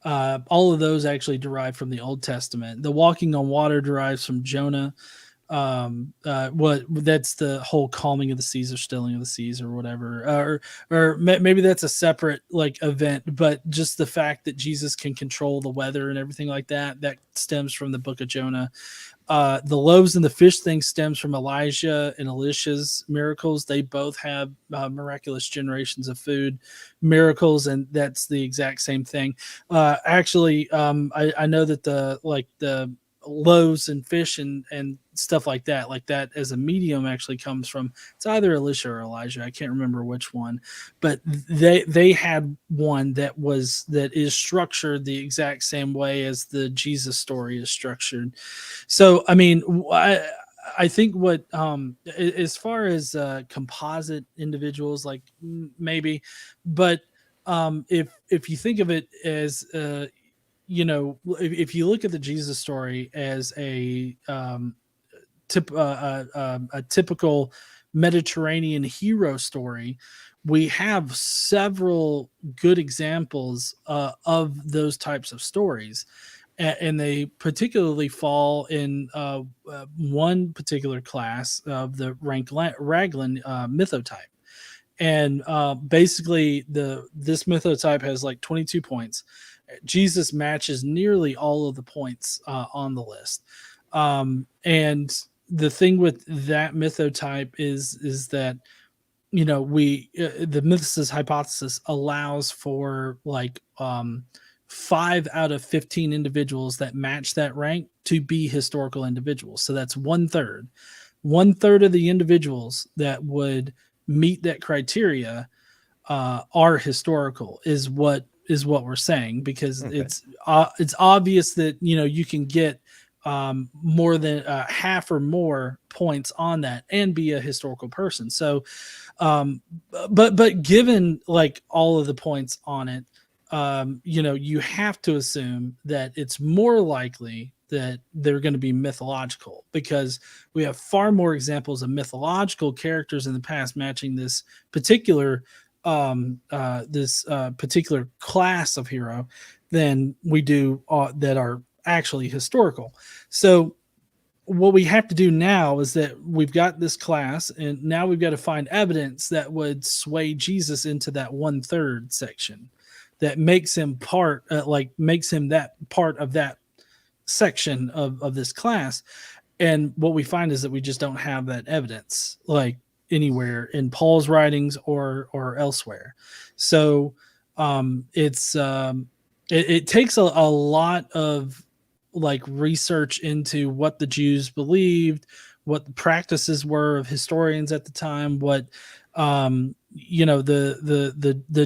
All of those actually derive from the Old Testament. The walking on water derives from Jonah. What that's the whole calming of the seas or stilling of the seas or whatever, maybe that's a separate like event. But just the fact that Jesus can control the weather and everything like that stems from the book of Jonah. The loaves and the fish thing stems from Elijah and Elisha's miracles. They both have miraculous generations of food miracles, and that's the exact same thing. Actually, I know that the loaves and fish and stuff like that as a medium actually comes from, it's either Elisha or Elijah. I can't remember which one, but they had one that is structured the exact same way as the Jesus story is structured. So, I mean, I think what as far as composite individuals, like maybe, but if you think of it as if you look at the Jesus story as a typical Mediterranean hero story, we have several good examples of those types of stories. And they particularly fall in one particular class of the Raglan mythotype. And basically, this mythotype has like 22 points. Jesus matches nearly all of the points on the list. And the thing with that mythotype is that we the mythicist hypothesis allows for like 5 out of 15 individuals that match that rank to be historical individuals. So that's 1/3. 1/3 of the individuals that would meet that criteria are historical, is what we're saying, because Okay. it's obvious that you can get more than half or more points on that and be a historical person. So but given like all of the points on it, you have to assume that it's more likely that they're going to be mythological, because we have far more examples of mythological characters in the past matching particular this particular class of hero than we do that are actually historical. So what we have to do now is that we've got this class, and now we've got to find evidence that would sway Jesus into that 1/3 section that makes him makes him that part of that section of this class. And what we find is that we just don't have that evidence like anywhere in Paul's writings or elsewhere. So it takes a lot of like research into what the Jews believed, what the practices were of historians at the time, what the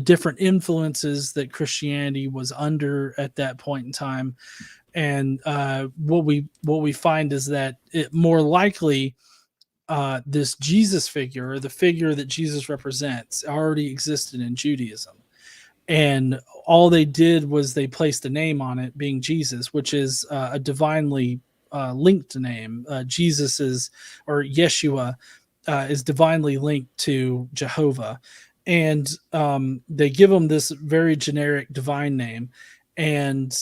different influences that Christianity was under at that point in time. And what we find is that it more likely this Jesus figure, or the figure that Jesus represents, already existed in Judaism. And all they did was they placed a name on it, being Jesus, which is a divinely linked name. Jesus is, or Yeshua, is divinely linked to Jehovah. And they give him this very generic divine name. and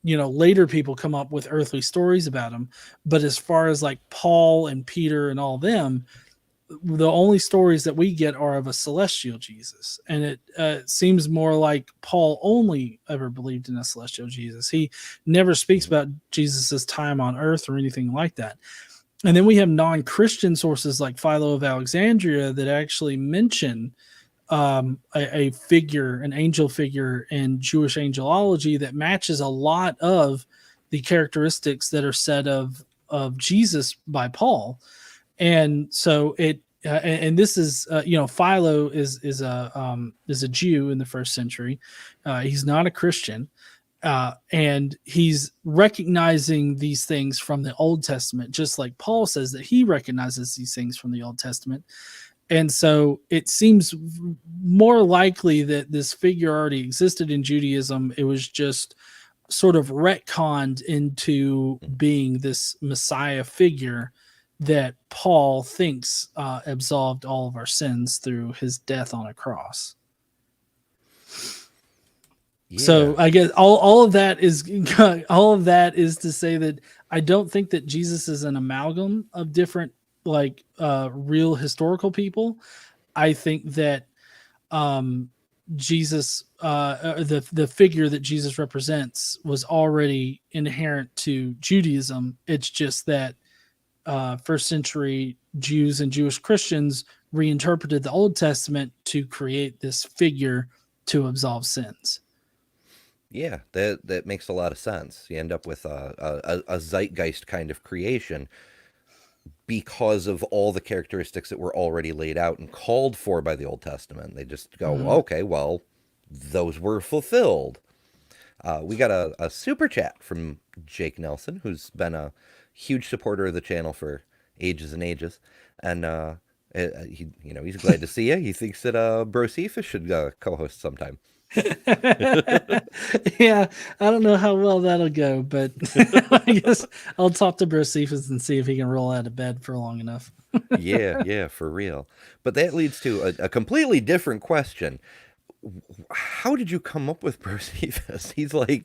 later people come up with earthly stories about him. But as far as like Paul and Peter and all them, the only stories that we get are of a celestial Jesus, and it seems more like Paul only ever believed in a celestial Jesus. He never speaks about Jesus's time on earth or anything like that. And then we have non-Christian sources like Philo of Alexandria that actually mention a figure, an angel figure in Jewish angelology that matches a lot of the characteristics that are said of Jesus by Paul. And so it and this is Philo is a Jew in the first century. He's not a Christian. And he's recognizing these things from the Old Testament, just like Paul says that he recognizes these things from the Old Testament. And so it seems more likely that this figure already existed in Judaism. It was just sort of retconned into being this Messiah figure that Paul thinks absolved all of our sins through his death on a cross. Yeah. So I guess all of that is to say that I don't think that Jesus is an amalgam of different real historical people. I think that Jesus, the figure that Jesus represents, was already inherent to Judaism. It's just that first century Jews and Jewish Christians reinterpreted the Old Testament to create this figure to absolve sins. Yeah, that makes a lot of sense. You end up with a zeitgeist kind of creation because of all the characteristics that were already laid out and called for by the Old Testament. They just go, okay, well, those were fulfilled. We got a super chat from Jake Nelson, who's been a huge supporter of the channel for ages and ages. And he's glad to see you. He thinks that Brosepha should co-host sometime. Yeah, I don't know how well that'll go, but I guess I'll talk to Brosepha and see if he can roll out of bed for long enough. Yeah, for real. But that leads to a completely different question. How did you come up with Brosepha? He's like...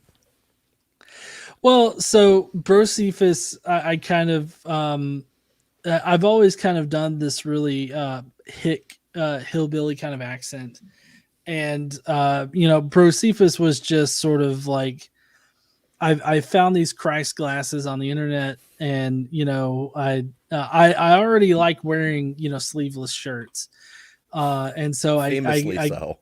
Well, so Brosepha, I kind of... I've always kind of done this really hillbilly kind of accent. And, Brosepha was just sort of like, I found these Christ glasses on the internet, and, I already like wearing, sleeveless shirts. And so famously so.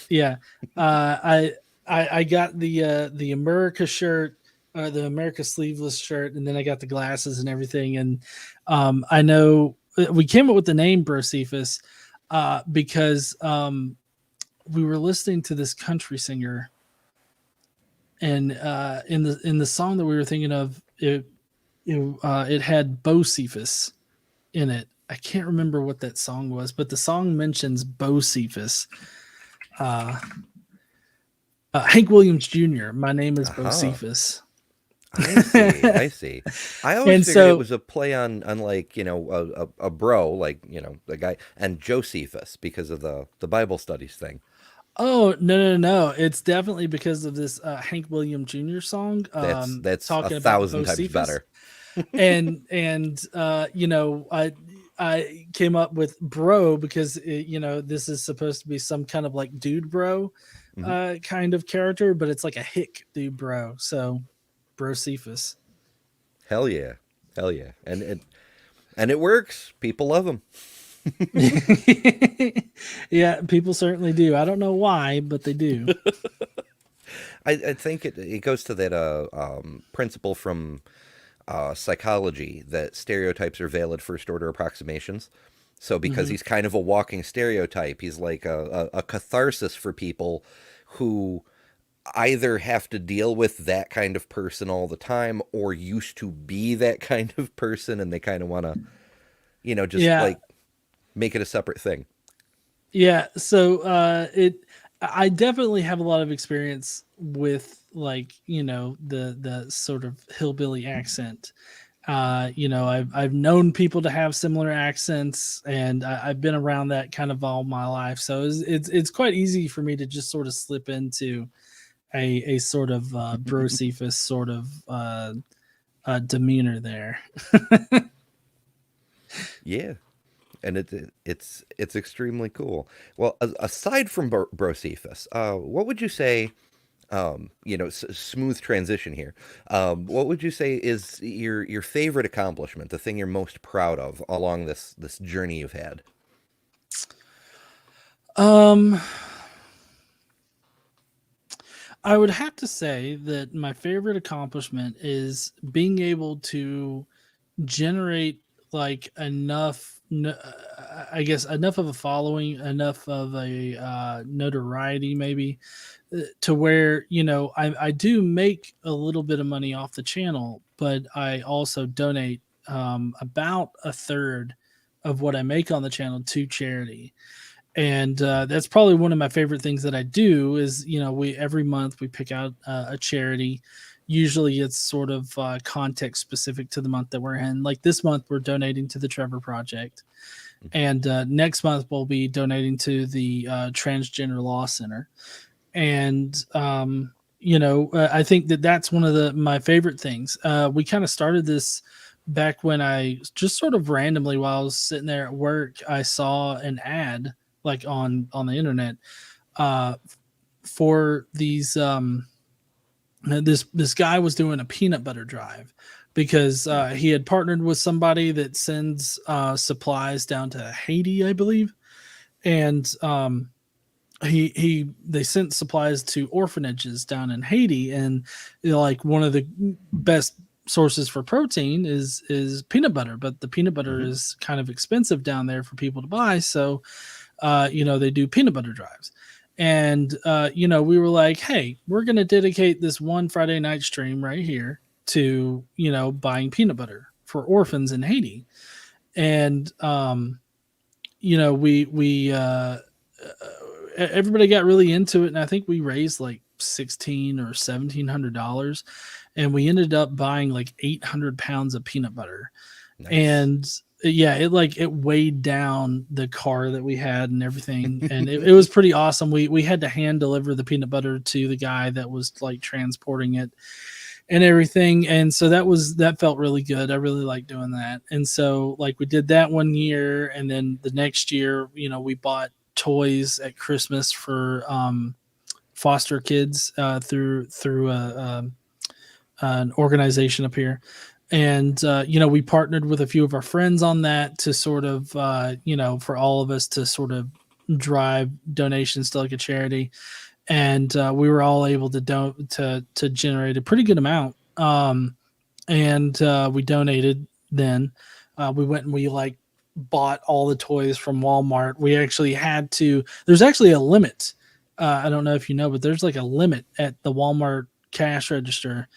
Yeah. I got the America shirt, the America sleeveless shirt, and then I got the glasses and everything. And I know we came up with the name Brosepha because we were listening to this country singer, and in the song that we were thinking of, it had Bocephus in it. I can't remember what that song was, but the song mentions Bocephus. Hank Williams Jr. My name is Bocephus. I see. I always figured it was a play on like, a bro, like, the guy, and Josephus because of the Bible studies thing. Oh, no. It's definitely because of this Hank Williams Jr. song. That's talking 1,000 times better. and I came up with bro because this is supposed to be some kind of like dude bro kind of character, but it's like a hick dude bro. So Brosepha. Hell yeah. And it works. People love him. Yeah, people certainly do. I don't know why, but they do. I think it goes to that principle from psychology that stereotypes are valid first order approximations. So because he's kind of a walking stereotype, he's like a catharsis for people who either have to deal with that kind of person all the time or used to be that kind of person, and they kind of want to, like make it a separate thing. Yeah. So I definitely have a lot of experience with the sort of hillbilly accent. I've known people to have similar accents, and I've been around that kind of all my life. So it's quite easy for me to just sort of slip into a sort of Brocephus sort of demeanor there. Yeah, and it's extremely cool. Well, aside from Brocephus, what would you say? Smooth transition here. What would you say is your favorite accomplishment, the thing you're most proud of along this journey you've had? Um, I would have to say that my favorite accomplishment is being able to generate like enough, I guess, enough of a following, enough of a notoriety, maybe, to where I do make a little bit of money off the channel, but I also donate about a third of what I make on the channel to charity. And that's probably one of my favorite things that I do is, we every month we pick out a charity. Usually it's sort of context specific to the month that we're in. Like this month we're donating to the Trevor Project, and next month we'll be donating to the Transgender Law Center. And I think that that's one of my favorite things. We kind of started this back when I just sort of randomly, while I was sitting there at work, I saw an ad like on the internet uh, for these this guy was doing a peanut butter drive because he had partnered with somebody that sends supplies down to Haiti, I believe, and they sent supplies to orphanages down in Haiti, and like one of the best sources for protein is peanut butter, but the peanut butter Mm-hmm. is kind of expensive down there for people to buy, so they do peanut butter drives. And we were like, hey, we're going to dedicate this one Friday night stream right here to buying peanut butter for orphans in Haiti. And we everybody got really into it, and I think we raised like $1,600 or $1,700, and we ended up buying like 800 pounds of peanut butter. Nice. And yeah, it weighed down the car that we had and everything, and it was pretty awesome. We had to hand deliver the peanut butter to the guy that was like transporting it and everything, and so that felt really good. I really like doing that. And so like we did that one year, and then the next year we bought toys at Christmas for foster kids through an organization up here. And we partnered with a few of our friends on that to sort of for all of us to sort of drive donations to like a charity. And we were all able to generate a pretty good amount. And we donated. Then we went and we like bought all the toys from Walmart. We actually had to. There's actually a limit. I don't know if you know, but there's like a limit at the Walmart cash register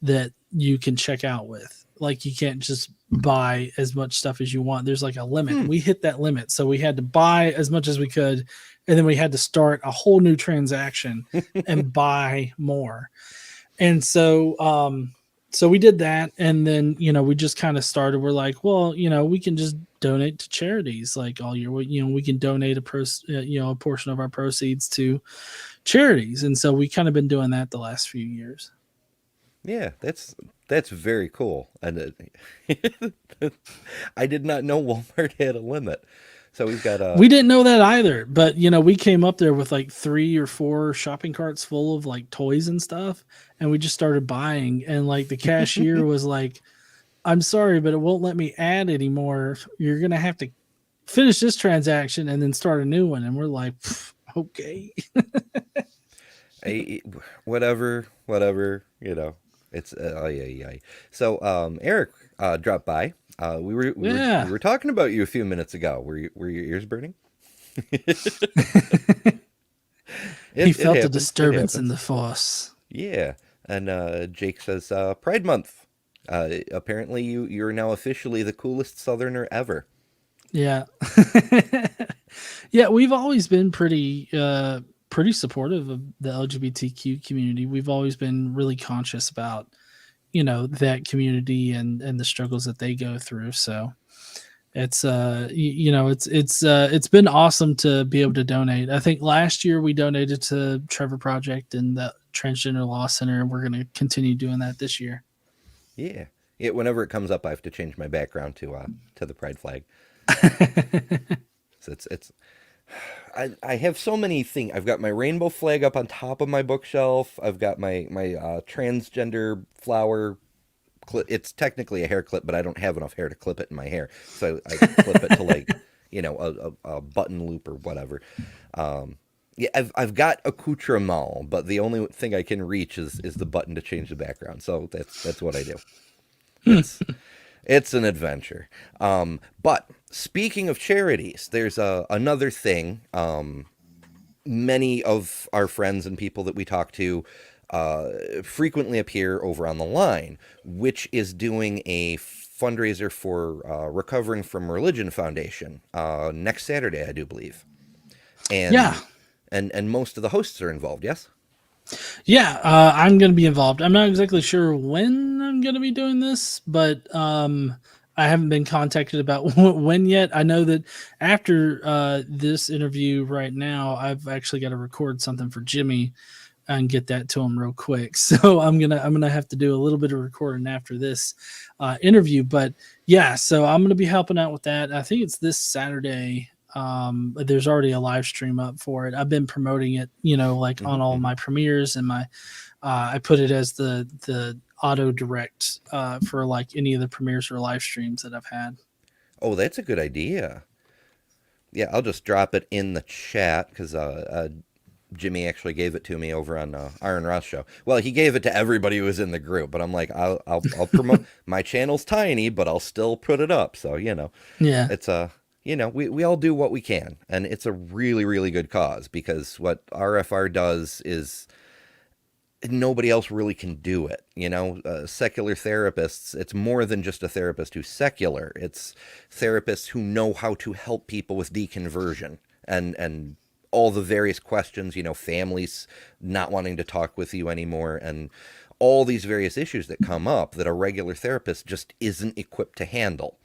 that you can check out with. Like you can't just buy as much stuff as you want. There's like a limit. Hmm. We hit that limit. So we had to buy as much as we could, and then we had to start a whole new transaction and buy more. And so we did that, and then we just kind of started. We're like, well, we can just donate to charities like all year. We can donate a portion of our proceeds to charities, and so we kind of been doing that the last few years. Yeah, that's very cool. And I did not know Walmart had a limit. So we've got We didn't know that either, but we came up there with like 3 or 4 shopping carts full of like toys and stuff, and we just started buying. And like the cashier was like, "I'm sorry, but it won't let me add anymore. You're gonna have to finish this transaction and then start a new one." And we're like, "Okay." a whatever. It's yeah, yeah. So Eric dropped by. We Yeah. were talking about you a few minutes ago. Were your ears burning? He It felt a happens. It disturbance in happens. the force. Yeah. And Jake says Pride Month. Apparently you're now officially the coolest Southerner ever. Yeah. Yeah, we've always been pretty supportive of the LGBTQ community. We've always been really conscious about that community and the struggles that they go through. So It's it's been awesome to be able to donate. I think last year we donated to Trevor Project and the Transgender Law Center, and we're going to continue doing that this year. Yeah. Whenever it comes up, I have to change my background to the pride flag. So it's I have so many things. I've got my rainbow flag up on top of my bookshelf. I've got my transgender flower clip. It's technically a hair clip, but I don't have enough hair to clip it in my hair, so I clip it to like a button loop or whatever. Yeah, I've got accoutrement, but the only thing I can reach is the button to change the background. So that's what I do. It's it's an adventure. But speaking of charities, there's another thing. Many of our friends and people that we talk to frequently appear over on the line, which is doing a fundraiser for Recovering from Religion Foundation next Saturday, I do believe. Yeah, And most of the hosts are involved. Yes. yeah, I'm going to be involved. I'm not exactly sure when I'm going to be doing this, but I haven't been contacted about when yet. I know that after this interview right now, I've actually got to record something for Jimmy and get that to him real quick. So I'm gonna have to do a little bit of recording after this interview. But yeah, so I'm gonna be helping out with that. I think it's this Saturday. There's already a live stream up for it. I've been promoting it, like on all my premieres, and my I put it as the auto direct for like any of the premieres or live streams that I've had. Oh, that's a good idea. Yeah, I'll just drop it in the chat because Jimmy actually gave it to me over on Iron Ross show. Well, he gave it to everybody who was in the group, but I'm like, I'll promote. My channel's tiny, but I'll still put it up. So Yeah. it's we all do what we can, and it's a really really good cause because what RFR does is nobody else really can do it. Secular therapists, it's more than just a therapist who's secular. It's therapists who know how to help people with deconversion and all the various questions, families not wanting to talk with you anymore, and all these various issues that come up that a regular therapist just isn't equipped to handle.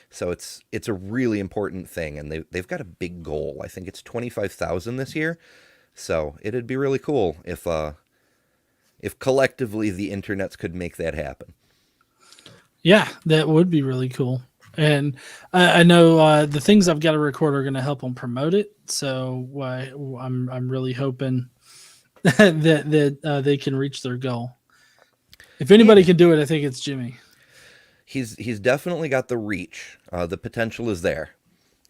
So it's a really important thing, and they've got a big goal. I think it's 25,000 this year. So it'd be really cool if collectively the internets could make that happen. Yeah, that would be really cool. And I know the things I've got to record are going to help them promote it. So I'm really hoping that they can reach their goal. If anybody can do it, I think it's Jimmy. He's definitely got the reach. The potential is there.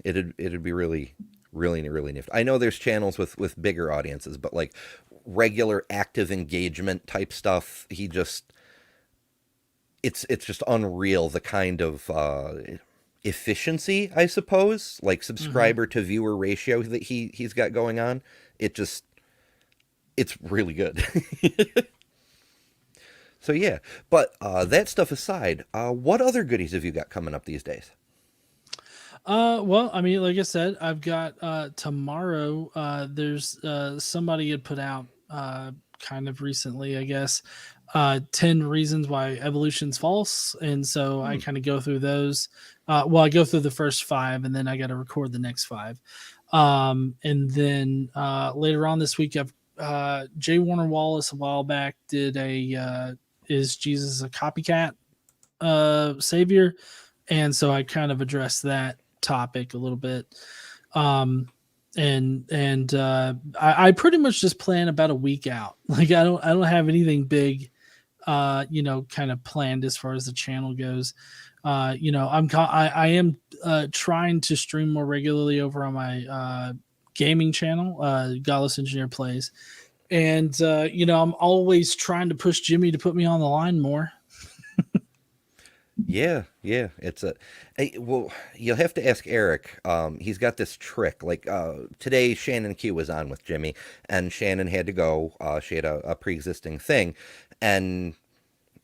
It'd be really really really nifty. I know there's channels with bigger audiences, but like regular active engagement type stuff, it's just unreal the kind of efficiency, I suppose, like subscriber to viewer ratio that he's got going on. It's really good. So yeah, but that stuff aside, what other goodies have you got coming up these days? Well, I mean, like I said, I've got tomorrow. There's somebody had put out kind of recently, I guess, 10 reasons why evolution's false, and so I kind of go through those. Well, I go through the first 5, and then I got to record the next 5. And then later on this week, I've J. Warner Wallace a while back did a "Is Jesus a Copycat Savior?" And so I kind of addressed that topic a little bit. I pretty much just plan about a week out. Like I don't have anything big, kind of planned as far as the channel goes. I am trying to stream more regularly over on my gaming channel, Godless Engineer Plays, and I'm always trying to push Jimmy to put me on the line more. Yeah, well, you'll have to ask Eric. He's got this trick. Like today, Shannon Q was on with Jimmy, and Shannon had to go. She had a pre-existing thing, and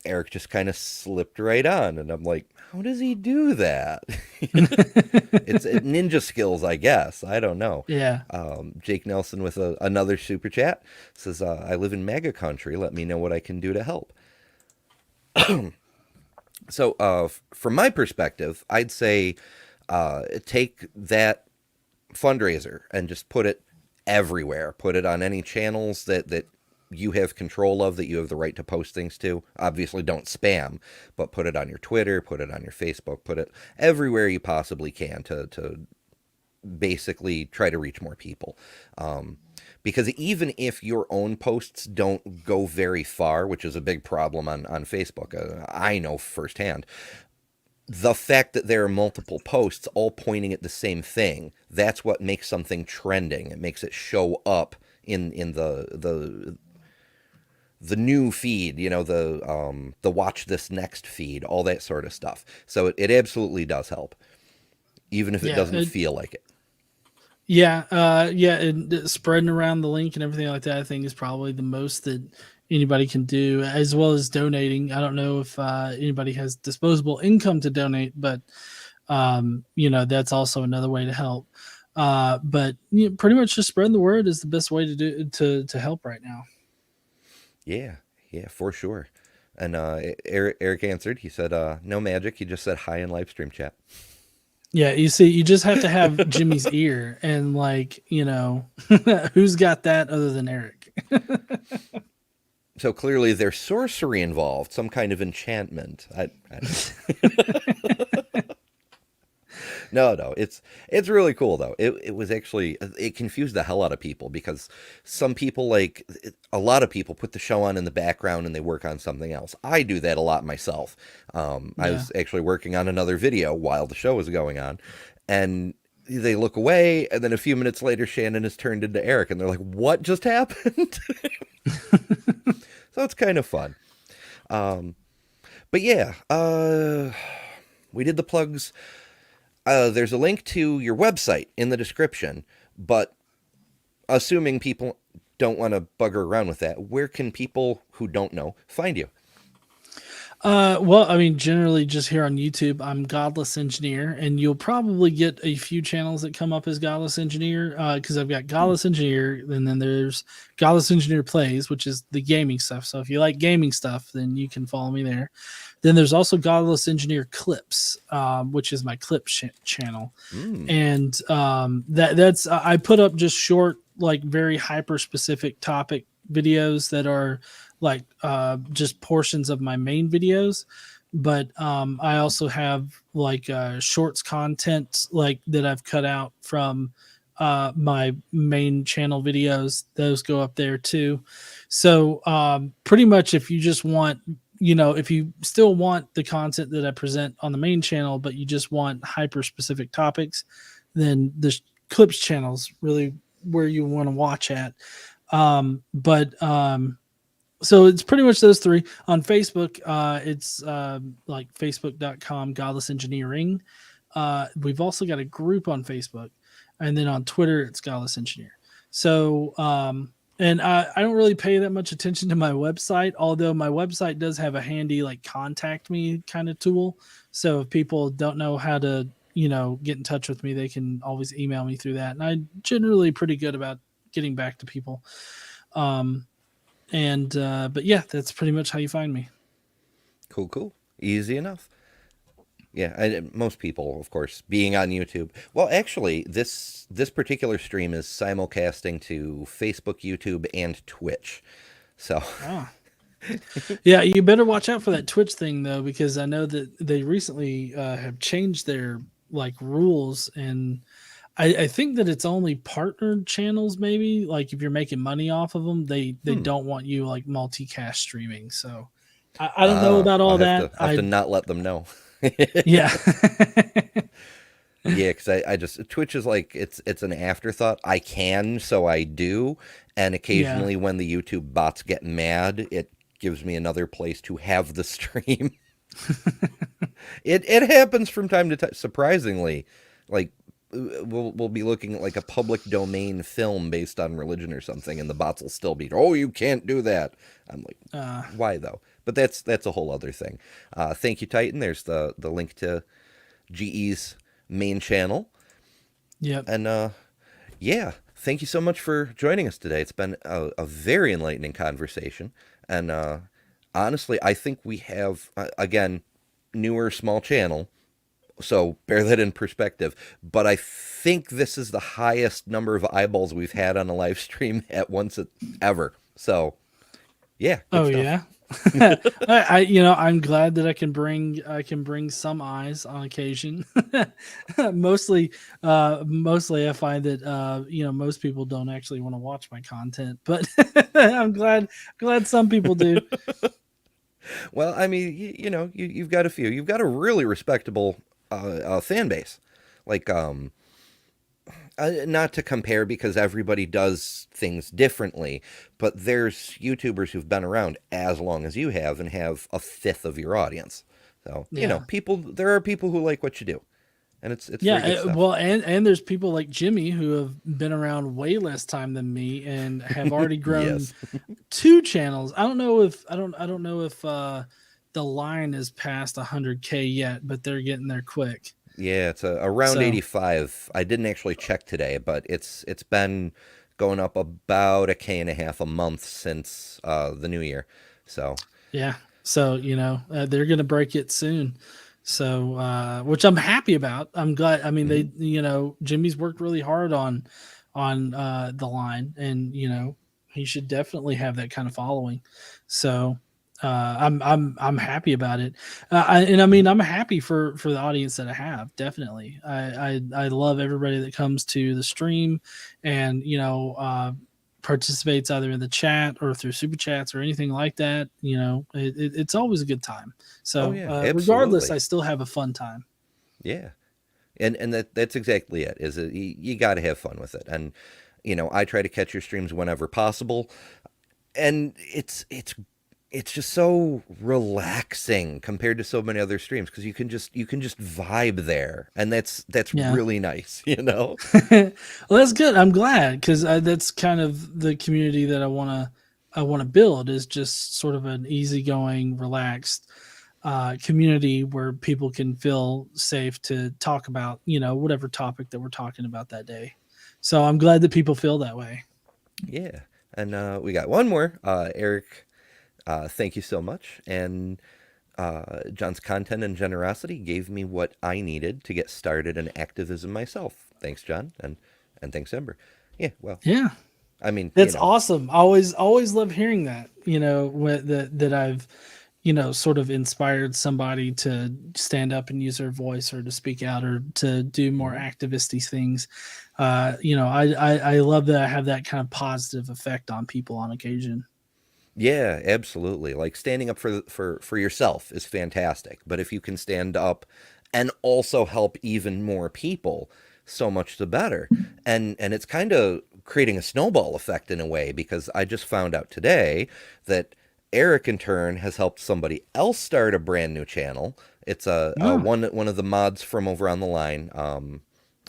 Eric just kind of slipped right on. And I'm like, how does he do that? It's ninja skills, I guess. I don't know. Yeah. Jake Nelson with another super chat says, I live in MAGA country. Let me know what I can do to help. So from my perspective, I'd say Take that fundraiser and just put it everywhere. Put it on any channels that you have control of, that you have the right to post things to. Obviously, don't spam, but put it on your Twitter, put it on your Facebook, put it everywhere you possibly can to basically try to reach more people. Because even if your own posts don't go very far, which is a big problem on Facebook, I know firsthand, the fact that there are multiple posts all pointing at the same thing, that's what makes something trending. It makes it show up in the new feed, the watch this next feed, all that sort of stuff. So it absolutely does help, even if it Yeah, doesn't feel like it. yeah, and spreading around the link and everything like that, I think is probably the most that anybody can do, as well as donating. I don't know if anybody has disposable income to donate, but that's also another way to help. But pretty much just spreading the word is the best way to do to help right now. Yeah, yeah, for sure. And Eric answered. He said, "No magic." He just said hi in live stream chat. Yeah, you see, you just have to have Jimmy's ear, and who's got that other than Eric? So clearly, there's sorcery involved, some kind of enchantment. No, it's really cool though. It was actually, it confused the hell out of people, because some people, a lot of people put the show on in the background and they work on something else. I do that a lot myself. I Yeah. was actually working on another video while the show was going on, and they look away, and then a few minutes later, Shannon is turned into Eric, and they're like, "What just happened?" So it's kind of fun. But yeah, we did the plugs. There's a link to your website in the description, but assuming people don't want to bugger around with that, where can people who don't know find you? Well, I mean, generally just here on YouTube, I'm Godless Engineer, and you'll probably get a few channels that come up as Godless Engineer, because I've got Godless Engineer, and then there's Godless Engineer Plays, which is the gaming stuff. So if you like gaming stuff, then you can follow me there. Then there's also Godless Engineer Clips, which is my clips channel, and that's I put up just short, like very hyper specific topic videos that are like just portions of my main videos, but I also have like shorts content like that I've cut out from my main channel videos. Those go up there too. So pretty much, if you just want, if you still want the content that I present on the main channel, but you just want hyper specific topics, then the clips channel's really where you want to watch at. So it's pretty much those three. On Facebook, it's like facebook.com Godless Engineering. We've also got a group on Facebook, and then on Twitter it's Godless Engineer. So and I don't really pay that much attention to my website, although my website does have a handy like contact me kind of tool. So if people don't know how to get in touch with me, they can always email me through that, and I'm generally pretty good about getting back to people. But yeah, that's pretty much how you find me. Cool. Easy enough. Yeah, most people, of course, being on YouTube. Well, actually, this particular stream is simulcasting to Facebook, YouTube, and Twitch. So, Ah. Yeah, you better watch out for that Twitch thing though, because I know that they recently have changed their like rules, and I think that it's only partnered channels. Maybe like if you're making money off of them, they don't want you like multicast streaming. So I don't know about I'll all have that. to not let them know. Yeah. Yeah, because I just, Twitch is like, it's an afterthought. I can, so I do, and Yeah. occasionally when the YouTube bots get mad, it gives me another place to have the stream. It happens from time to time. Surprisingly, like we'll be looking at like a public domain film based on religion or something, and the bots will still be, "Oh, you can't do that." I'm like, why though? But that's a whole other thing. Thank you, Titan. There's the link to GE's main channel. Yep. And yeah, thank you so much for joining us today. It's been a very enlightening conversation. And honestly, I think we have, again, newer, small channel, So bear that in perspective. But I think this is the highest number of eyeballs we've had on a live stream at once ever. So yeah, good Oh stuff. yeah. I'm glad that I can bring some eyes on occasion. mostly mostly I find that most people don't actually want to watch my content, but I'm glad some people do. Well, I mean, you've got a few. You've got a really respectable fan base. Like, not to compare because everybody does things differently, but there's YouTubers who've been around as long as you have and have a fifth of your audience. So, Yeah. there are people who like what you do, and it's Yeah, very good stuff. well, and there's people like Jimmy who have been around way less time than me and have already grown Yes. two channels. I don't know if the line is past 100K yet, but they're getting there quick. Yeah, it's around So 85. I didn't actually check today, but it's been going up about a K and a half a month since the new year. So, yeah, so they're gonna break it soon. So which I'm happy about. I'm glad. I mean, mhm. Jimmy's worked really hard on the line, and he should definitely have that kind of following. So I'm happy about it, and I mean I'm happy for the audience that I have. Definitely, I love everybody that comes to the stream, and participates either in the chat or through super chats or anything like that. It's always a good time. Oh So yeah, regardless, absolutely. I still have a fun time. Yeah. And that's exactly it. Is that you got to have fun with it. And I try to catch your streams whenever possible, and it's just so relaxing compared to so many other streams because you can just vibe there, and that's Yeah. really nice. Well, that's good. I'm glad because that's kind of the community that I want to build, is just sort of an easygoing, relaxed community where people can feel safe to talk about whatever topic that we're talking about that day. So I'm glad that people feel that way. Yeah. And we got one more. Eric, thank you so much. And John's content and generosity gave me what I needed to get started in activism myself. Thanks, John, and thanks, Ember. Yeah, well, Yeah. I mean, That's awesome. Always love hearing that. That I've sort of inspired somebody to stand up and use their voice, or to speak out, or to do more mhm. activisty things. I love that I have that kind of positive effect on people on occasion. Yeah, absolutely. Like standing up for yourself is fantastic, but if you can stand up and also help even more people, so much the better. And it's kind of creating a snowball effect in a way because I just found out today that Eric in turn has helped somebody else start a brand new channel. It's a Oh, one of the mods from over on the line.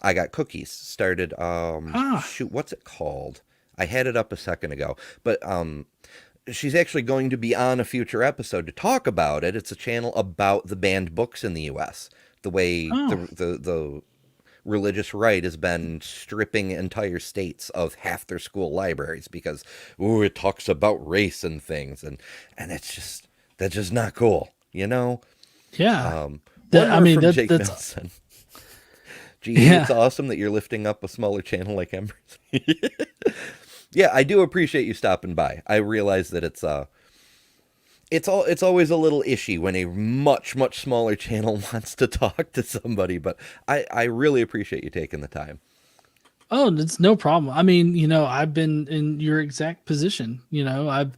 I got cookies started. ah, Shoot, what's it called? I had it up a second ago, but she's actually going to be on a future episode to talk about it. It's a channel about the banned books in the U.S. The way oh, the religious right has been stripping entire states of half their school libraries because it talks about race and things, and that's just not cool. yeah. One That I more mean from that Jake that's Nelson. Gee, it's yeah. awesome that you're lifting up a smaller channel like Embers. Yeah, I do appreciate you stopping by. I realize that it's always a little ishy when a much smaller channel wants to talk to somebody, but I really appreciate you taking the time. Oh, it's no problem. I mean, I've been in your exact position. I've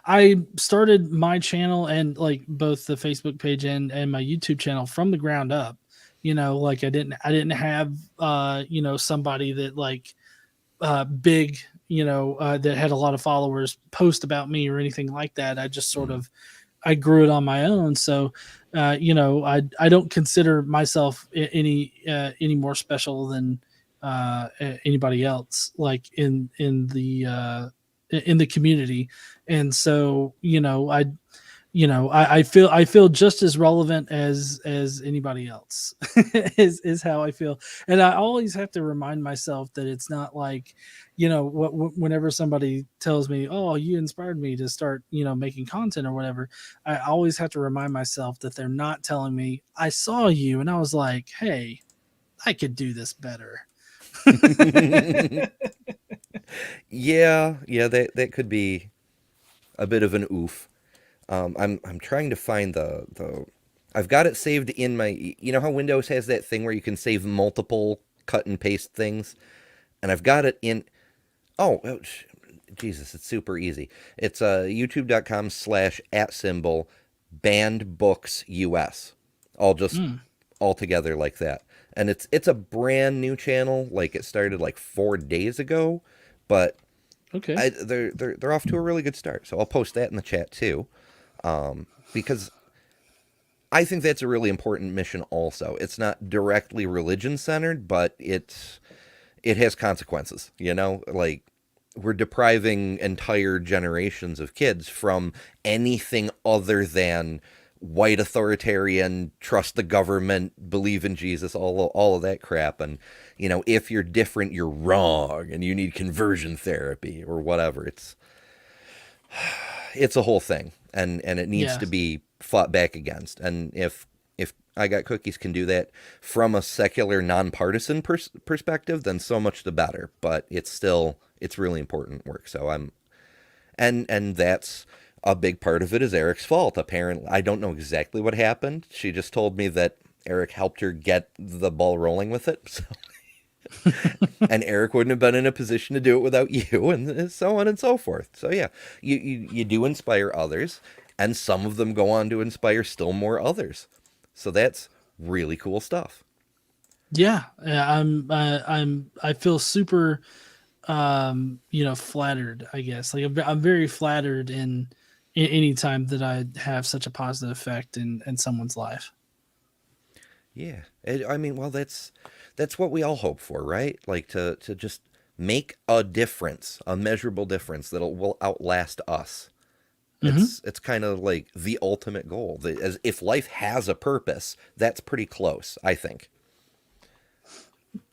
I started my channel, and like both the Facebook page and my YouTube channel, from the ground up. Like I didn't have somebody that like big, that had a lot of followers post about me or anything like that. I just sort Mm. of I grew it on my own. So, I don't consider myself any more special than anybody else, like in the community. And so, I feel just as relevant as anybody else is how I feel. And I always have to remind myself that it's not like, whenever somebody tells me, oh, you inspired me to start, making content or whatever, I always have to remind myself that they're not telling me, I saw you and I was like, hey, I could do this better. Yeah, that could be a bit of an oof. I'm trying to find the I've got it saved in my, you know how Windows has that thing where you can save multiple cut and paste things, and I've got it in. Oh, Jesus, it's super easy. It's youtube.com/@ symbol banned books US, all just Mm, all together like that. And it's a brand new channel. Like it started like 4 days ago, but okay. they're off to a really good start. So I'll post that in the chat too, because I think that's a really important mission. Also, it's not directly religion centered, but it has consequences. Like we're depriving entire generations of kids from anything other than white authoritarian, trust the government, believe in Jesus, all of that crap. And if you're different, you're wrong, and you need conversion therapy or whatever. It's a whole thing, and it needs Yeah. to be fought back against. And if I Got Cookies can do that from a secular, nonpartisan perspective, then so much the better. But it's really important work. So and that's a big part of it is Eric's fault. Apparently, I don't know exactly what happened. She just told me that Eric helped her get the ball rolling with it. So, and Eric wouldn't have been in a position to do it without you, and so on and so forth. So yeah, you do inspire others, and some of them go on to inspire still more others. So that's really cool stuff. Yeah, I feel super, flattered, I guess. Like I'm very flattered in any time that I have such a positive effect in someone's life. Yeah, I mean, well, that's what we all hope for, right? Like to just make a difference, a measurable difference that will outlast us. Hmm. It's kind of like the ultimate goal. As if life has a purpose, that's pretty close, I think.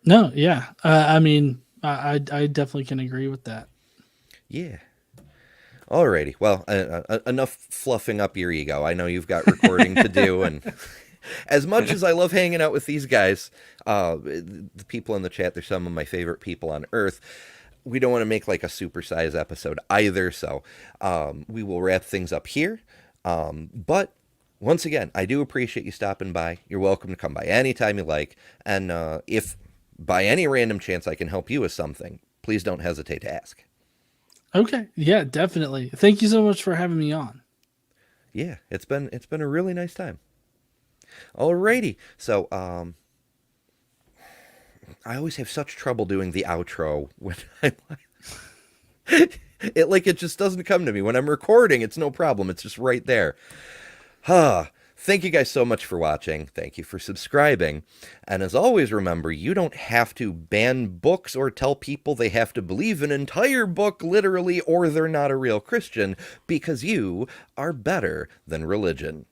No, yeah. I mean, I definitely can agree with that. Yeah. Alrighty. Well, enough fluffing up your ego. I know you've got recording to do, and as much as I love hanging out with these guys, the people in the chat, they're some of my favorite people on earth. We don't want to make like a supersize episode either, so we will wrap things up here. But once again, I do appreciate you stopping by. You're welcome to come by anytime you like. And if by any random chance I can help you with something, please don't hesitate to ask. Okay, yeah, definitely. Thank you so much for having me on. Yeah, it's been a really nice time. Alrighty, so I always have such trouble doing the outro when it just doesn't come to me when I'm recording. It's no problem. It's just right there. Huh. Thank you guys so much for watching. Thank you for subscribing. And as always, remember, you don't have to ban books or tell people they have to believe an entire book literally or they're not a real Christian, because you are better than religion.